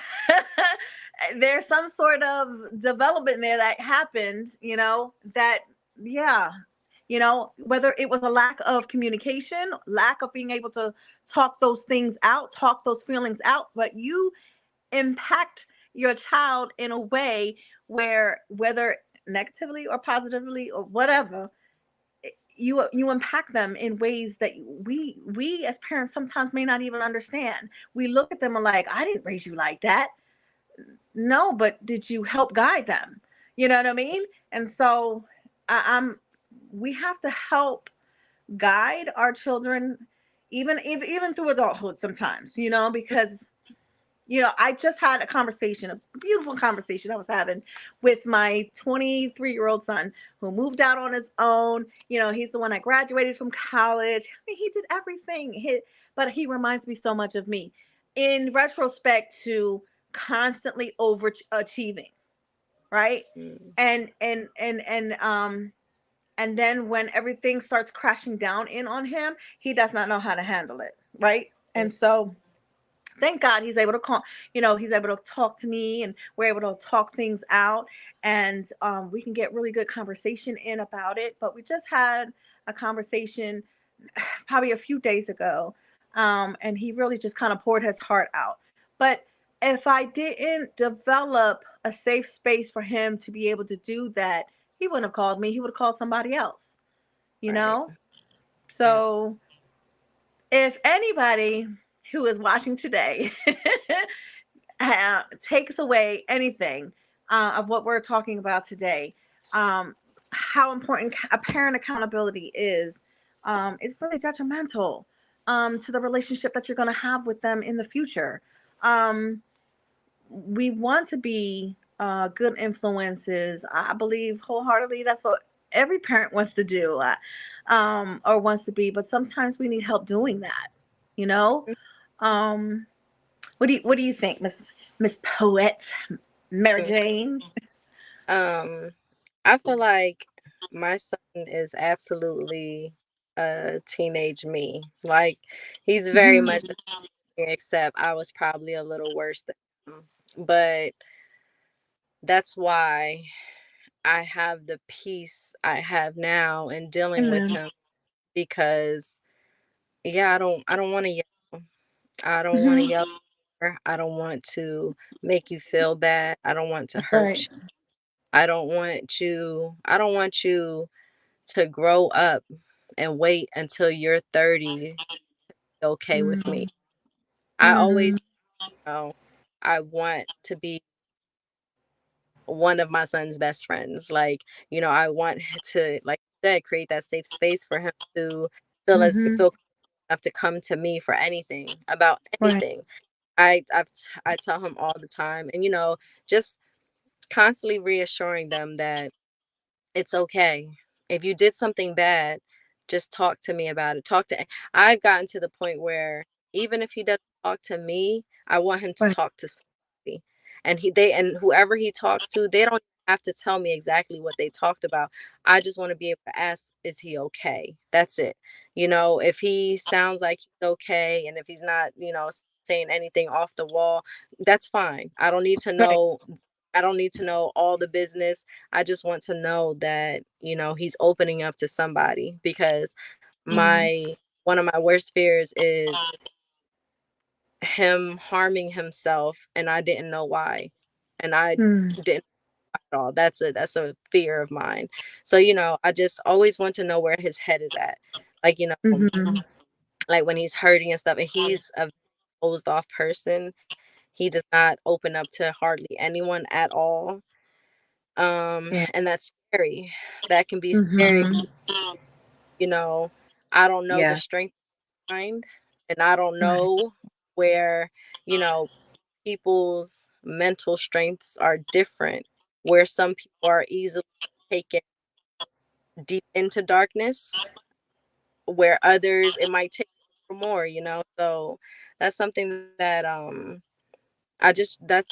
there's some sort of development there that happened, that yeah, whether it was a lack of communication, lack of being able to talk those things out, talk those feelings out, but you impact your child in a way where, whether negatively or positively or whatever, you impact them in ways that we as parents sometimes may not even understand. We look at them and like, I didn't raise you like that. No, but did you help guide them? You know what I mean? And so I'm we have to help guide our children, even through adulthood sometimes, because I just had a conversation, a beautiful conversation I was having with my 23-year-old son who moved out on his own. He's the one that graduated from college. I mean, he did everything. But he reminds me so much of me in retrospect to constantly overachieving, right? Mm. And then when everything starts crashing down in on him, he does not know how to handle it, right? Yeah. And so thank God he's able to call, he's able to talk to me and we're able to talk things out, and we can get really good conversation in about it. But we just had a conversation probably a few days ago, and he really just kind of poured his heart out. But if I didn't develop a safe space for him to be able to do that, he wouldn't have called me. He would have called somebody else, you Right. know? Yeah. So if anybody who is watching today takes away anything of what we're talking about today, how important a parent accountability is really detrimental to the relationship that you're going to have with them in the future. Um, we want to be good influences. I believe wholeheartedly that's what every parent wants to do, or wants to be. But sometimes we need help doing that. You know. Um, what do you think, Miss Poet Mary Mm. Jane? Um, I feel like my son is absolutely a teenage me. Like he's very Hmm. much except I was probably a little worse than him. But that's why I have the peace I have now in dealing with Amen. him because yeah, I don't want to yell. I don't want to Hmm. yell. I don't want to make you feel bad. I don't want to hurt Right. you. I don't want you to grow up and wait until you're 30 okay with me. I always Hmm. know I want to be one of my son's best friends. Like, I want to, like you said, create that safe space for him to feel Hmm. feel enough to come to me for anything, about Right. anything. I tell him all the time, and just constantly reassuring them that it's okay. If you did something bad, just talk to me about it. I've gotten to the point where even if he doesn't talk to me, I want him to Right. talk to somebody. And whoever he talks to, they don't have to tell me exactly what they talked about. I just want to be able to ask, is he okay? That's it. If he sounds like he's okay and if he's not, saying anything off the wall, that's fine. Right. I don't need to know all the business. I just want to know that, he's opening up to somebody because Mm. my one of my worst fears is him harming himself and I didn't know why. And I Mm. didn't at all. That's a fear of mine. So, I just always want to know where his head is at. Like, Mhm. like when he's hurting and stuff, and he's a closed off person. He does not open up to hardly anyone at all. Yeah. And that's scary. That can be scary, Mhm. you know. I don't know the Yeah. strength behind, and I don't Right. know where, you know, people's mental strengths are different, where some people are easily taken deep into darkness, where others it might take more. So that's something that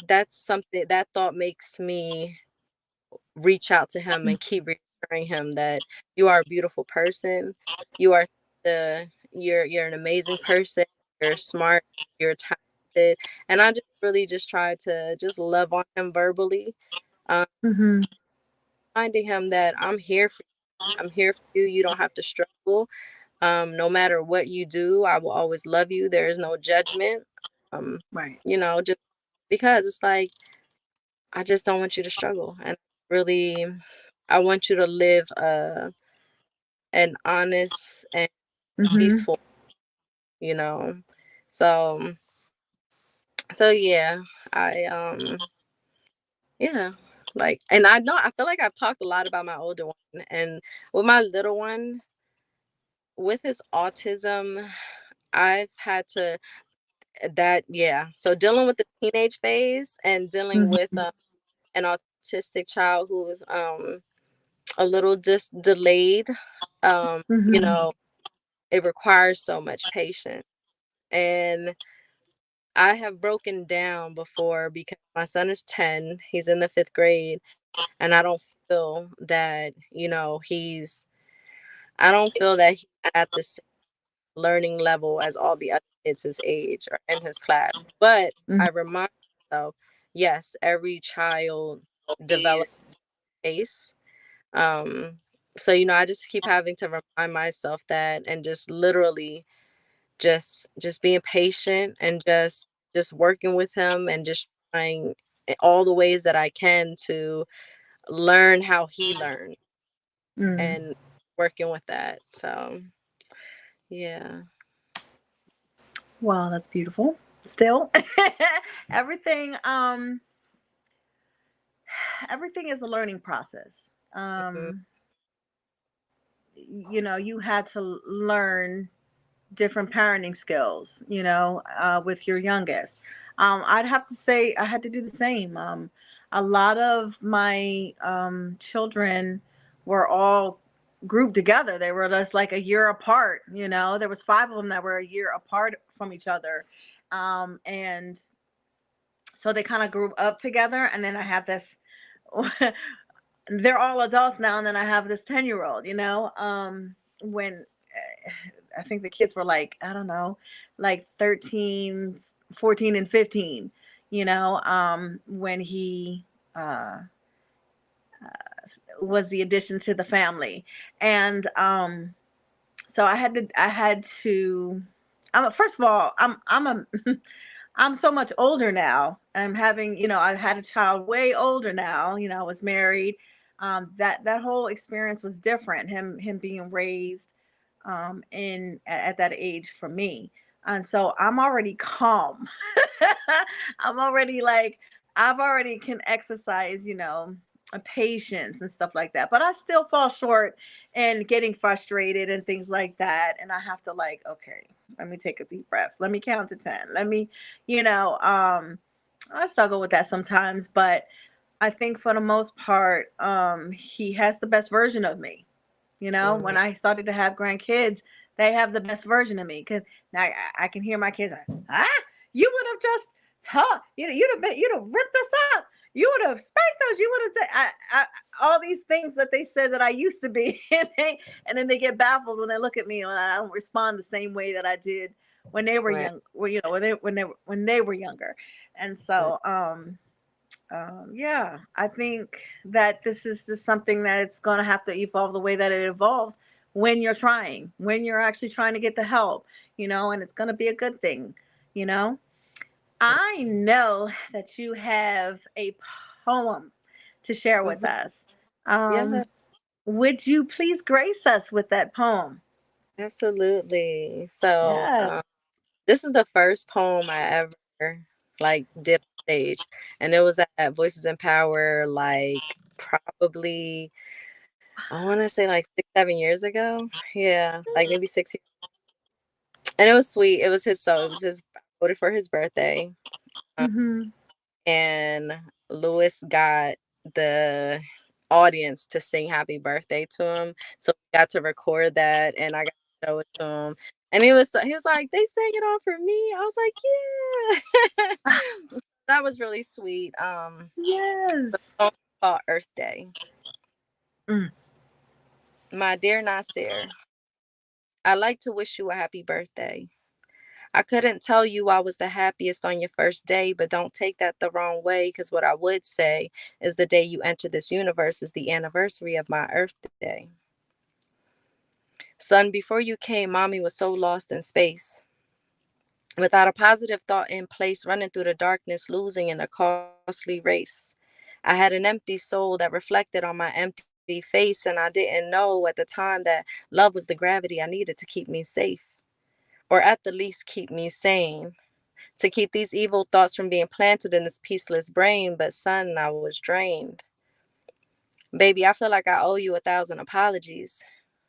that's something that thought makes me reach out to him and keep reassuring him that you are a beautiful person. You are you're an amazing person. You're smart. You're talented. And I just really just try to just love on him verbally, um, Mhm. reminding him that I'm here for you. I'm here for you. You don't have to struggle. No matter what you do, I will always love you. There is no judgment. Um, Right. just because it's like I just don't want you to struggle, and really, I want you to live an honest and Mhm. peaceful, you know. So, yeah, I yeah, like, and I feel like I've talked a lot about my older one, and with my little one, with his autism, I've had to that yeah. So dealing with the teenage phase and dealing with Mhm. an autistic child who's a little just delayed. You Mhm. know, it requires so much patience. And I have broken down before because my son is 10, he's in the fifth grade, and I don't feel that he's at the same learning level as all the other kids his age or in his class. But Mhm. I remind myself, yes, every child develops Is. pace. Um, so, I just keep having to remind myself that and just literally just being patient and just working with him and just trying all the ways that I can to learn how he learned Mm. and working with that. So, yeah. Wow, that's beautiful. Still, everything everything is a learning process. Mhm, You had to learn different parenting skills, with your youngest. I'd have to say I had to do the same. A lot of my children were all grouped together. They were just like a year apart. There was five of them that were a year apart from each other, and so they kind of grew up together. And then I have this. They're all adults now, and then I have this 10-year-old. When I think the kids were like, I don't know, like 13, 14, and 15, when he uh, was the addition to the family. And so I had to first of all, I'm a I'm so much older now. I had a child way older now. I was married. That whole experience was different. Him being raised in at that age for me, and so I'm already calm. I'm already like I've already can exercise. patience and stuff like that. But I still fall short and getting frustrated and things like that. And I have to like, okay, let me take a deep breath. Let me count to 10. Let me, you know, I struggle with that sometimes, but I think for the most part, he has the best version of me. You know, when Mhm. I started to have grandkids, they have the best version of me. Cause now I can hear my kids like, ah, you would have just taught, you'd have ripped us up. You would have spanked us. You would have, all these things that they said that I used to be. And then they get baffled when they look at me and I don't respond the same way that I did when they were Right. young, when they were younger. And Right. so, yeah, I think that this is just something that it's going to have to evolve the way that it evolves when you're actually trying to get the help, and it's going to be a good thing, you know. Right. I know that you have a poem to share with Mhm. us. Yeah, Um, would you please grace us with that poem? absolutely. So, Yeah. this is the first poem I ever like did on stage, and it was at Voices in Power, like probably I want to say like 6, 7 years ago. Yeah, like maybe 6 years. And it was sweet. It was his so it was his I wrote it for his birthday. Um, Mm-hmm. and Lewis got the audience to sing happy birthday to him. So we got to record that and I got to show it to him. And he was like, they sang it all for me. I was like, yeah. That was really sweet. The Yes. song is called Earth Day. Mm. My dear Nasir, I'd like to wish you a happy birthday. I couldn't tell you I was the happiest on your first day, but don't take that the wrong way, because what I would say is the day you entered this universe is the anniversary of my Earth Day. Son, before you came, mommy was so lost in space. Without a positive thought in place, running through the darkness, losing in a costly race. I had an empty soul that reflected on my empty face, and I didn't know at the time that love was the gravity I needed to keep me safe, or at the least keep me sane. To keep these evil thoughts from being planted in this peaceless brain, but son, I was drained. Baby, I feel like I owe you 1,000 apologies.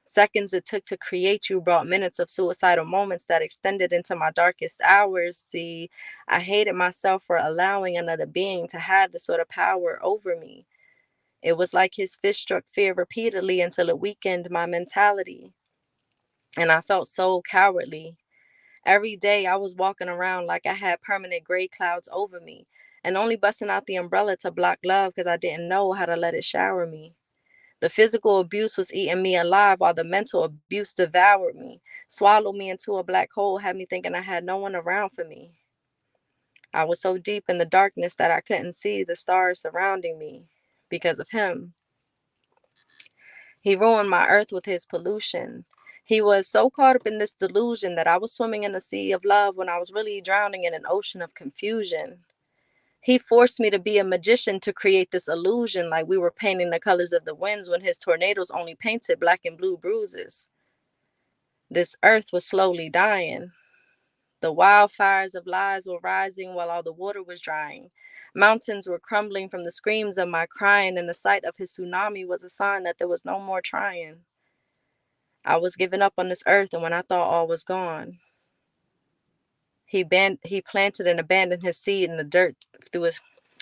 Seconds it took to create you brought minutes of suicidal moments that extended into my darkest hours. See, I hated myself for allowing another being to have this sort of power over me. It was like his fist struck fear repeatedly until it weakened my mentality. And I felt so cowardly. Every day I was walking around like I had permanent gray clouds over me and only busting out the umbrella to block love because I didn't know how to let it shower me. The physical abuse was eating me alive while the mental abuse devoured me, swallowed me into a black hole, had me thinking I had no one around for me. I was so deep in the darkness that I couldn't see the stars surrounding me because of him. He ruined my earth with his pollution. He was so caught up in this delusion that I was swimming in a sea of love when I was really drowning in an ocean of confusion. He forced me to be a magician to create this illusion like we were painting the colors of the winds when his tornadoes only painted black and blue bruises. This earth was slowly dying. The wildfires of lies were rising while all the water was drying. Mountains were crumbling from the screams of my crying, and the sight of his tsunami was a sign that there was no more trying. I was giving up on this earth, and when I thought all was gone, he planted and abandoned his seed in the dirt through his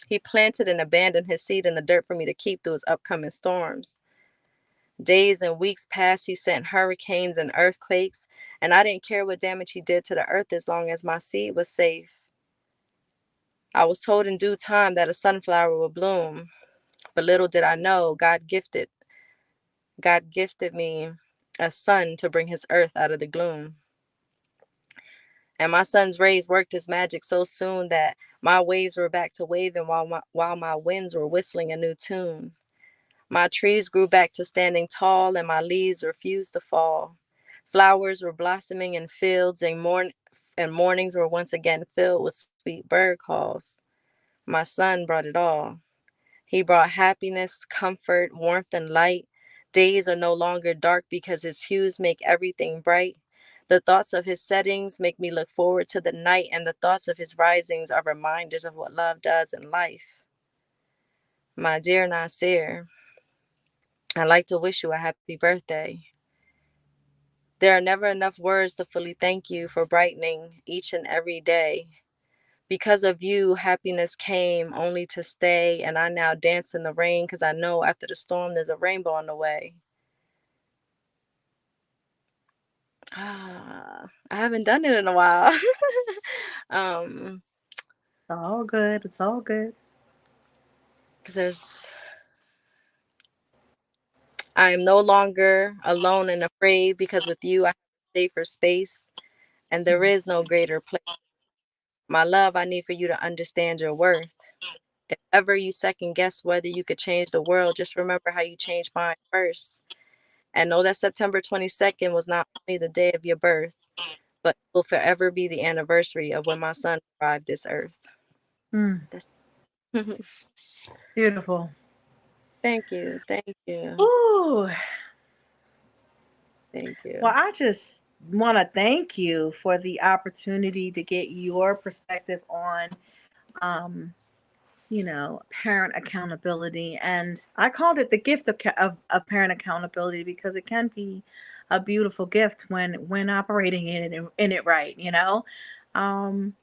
he planted and abandoned his seed in the dirt for me to keep through his upcoming storms. Days and weeks passed, he sent hurricanes and earthquakes, and I didn't care what damage he did to the earth as long as my seed was safe. I was told in due time that a sunflower would bloom, but little did I know God gifted me a sun to bring his earth out of the gloom. And my sun's rays worked his magic so soon that my waves were back to waving while my winds were whistling a new tune. My trees grew back to standing tall, and my leaves refused to fall. Flowers were blossoming in fields, and mornings were once again filled with sweet bird calls. My son brought it all. He brought happiness, comfort, warmth, and light. Days are no longer dark because his hues make everything bright. The thoughts of his settings make me look forward to the night, and the thoughts of his risings are reminders of what love does in life. My dear Nasir, I'd like to wish you a happy birthday. There are never enough words to fully thank you for brightening each and every day. Because of you, happiness came only to stay, and I now dance in the rain because I know after the storm there's a rainbow on the way. I haven't done it in a while. um, It's all good. It's all good. 'Cause I am no longer alone and afraid because with you I have a safer space, and there is no greater place. My love, I need for you to understand your worth. If ever you second guess whether you could change the world, just remember how you changed mine first. And know that September 22nd was not only the day of your birth, but will forever be the anniversary of when my son arrived this earth. Mm, That's beautiful. thank you, thank you, Ooh. thank you. Well, I just want to thank you for the opportunity to get your perspective on, um, parent accountability. And I called it the gift of parent accountability because it can be a beautiful gift when operating in it right, Um,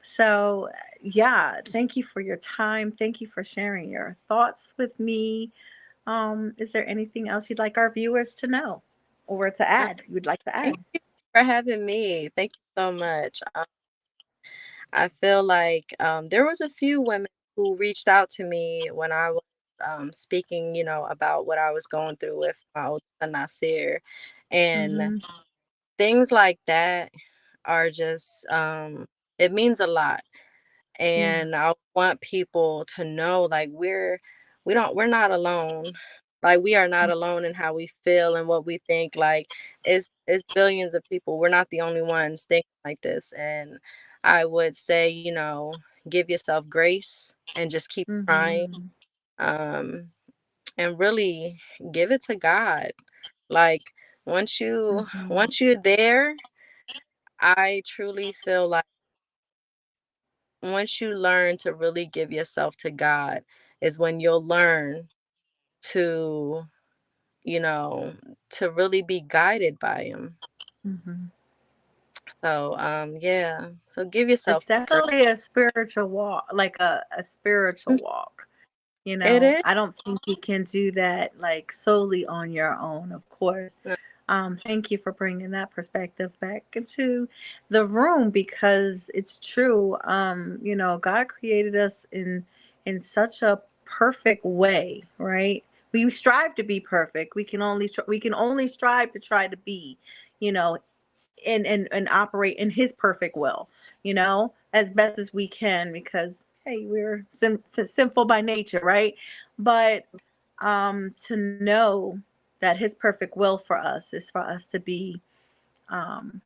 so, yeah, thank you for your time. Thank you for sharing your thoughts with me. Is there anything else you'd like our viewers to know or to Uh, add? You'd like to Thank add? you for having me. Thank you so much. I feel like there was a few women who reached out to me when I was speaking, about what I was going through with my old son Nasir, and Mm-hmm. things like that are just it means a lot. Yeah. And I want people to know, like, we're not alone. Like, we are not alone in how we feel and what we think. Like, it's billions of people. We're not the only ones thinking like this. And I would say, give yourself grace and just keep trying. Mm-hmm. Um, and really give it to God. Like, Mm-hmm. once you're there, I truly feel like once you learn to really give yourself to God is when you'll learn to, you know, to really be guided by him. Mm-hmm. So, yeah. So give yourself It's grace. definitely a spiritual walk, like a spiritual walk. It is. I don't think you can do that like solely on your own, of course. No, Thank you for bringing that perspective back into the room because it's true. God created us in such a perfect way, right? We strive to be perfect. We can only strive to try to be, you know, and operate in His perfect will, as best as we can because hey, we're sinful by nature, right? But to know that His perfect will for us is for us to be um,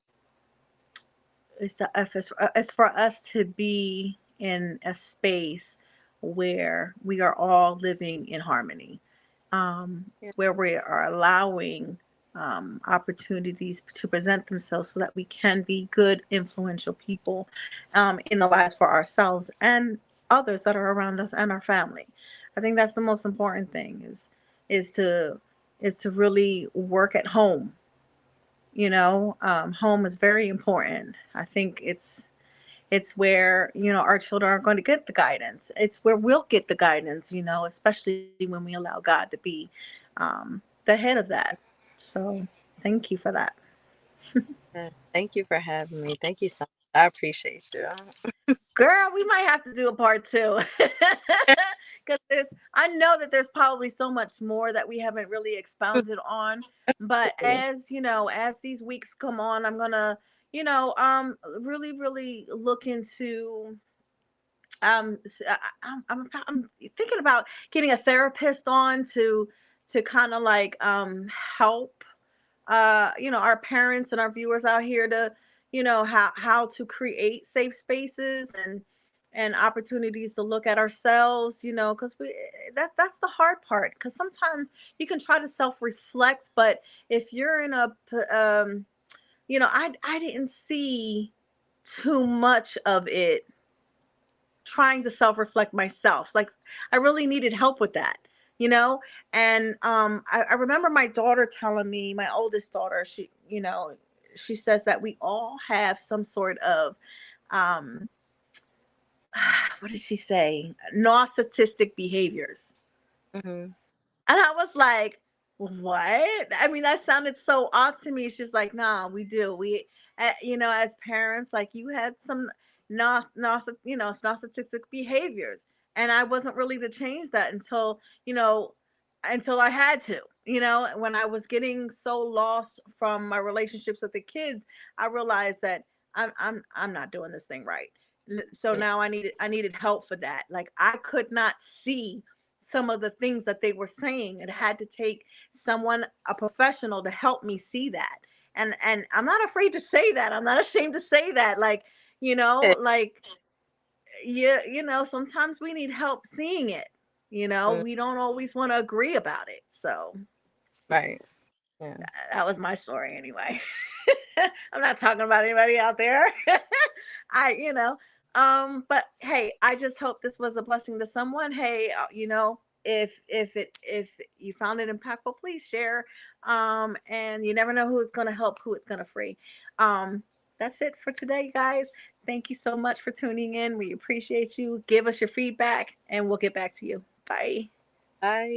it's for us to be in a space where we are all living in harmony, yeah, where we are allowing opportunities to present themselves so that we can be good, influential people in the lives for ourselves and others that are around us and our family. I think that's the most important thing is to is to really work at home. Home is very important. I think it's where our children are going to get the guidance. It's where we'll get the guidance, especially when we allow God to be the head of that. So thank you for that. yeah. Thank you for having me. Thank you so much. I appreciate you. Girl, we might have to do a part two. Because I know that there's probably so much more that we haven't really expounded on. But Absolutely. as these weeks come on, I'm gonna, really, really look into I'm thinking about getting a therapist on to kind of like help our parents and our viewers out here to how to create safe spaces and opportunities to look at ourselves, because that's the hard part, because sometimes you can try to self reflect, but if you're in I didn't see too much of it trying to self-reflect myself. Like I really needed help with that, you know? And I remember my daughter telling me, my oldest daughter, she says that we all have some sort of um what did she say? Narcissistic behaviors. Mhm. And I was like, "What?" I mean, that sounded so odd to me. She's like, "Nah, we do. As parents, like you had some narcissistic behaviors, and I wasn't really to change that until I had to. When I was getting so lost from my relationships with the kids, I realized that I'm not doing this thing right. So Yeah. now I needed help for that. Like I could not see some of the things that they were saying. It had to take someone, a professional, to help me see that. And I'm not afraid to say that. I'm not ashamed to say that. Like, Yeah. like yeah, sometimes we need help seeing it. Mm, We don't always want to agree about it. So right. Yeah. that was my story anyway. I'm not talking about anybody out there. I, you know, but hey, I just hope this was a blessing to someone. Hey, if you found it impactful, please share. And you never know who it's going to help, who it's going to free. Um, that's it for today, guys. Thank you so much for tuning in. We appreciate you. Give us your feedback, and we'll get back to you. Bye. Bye.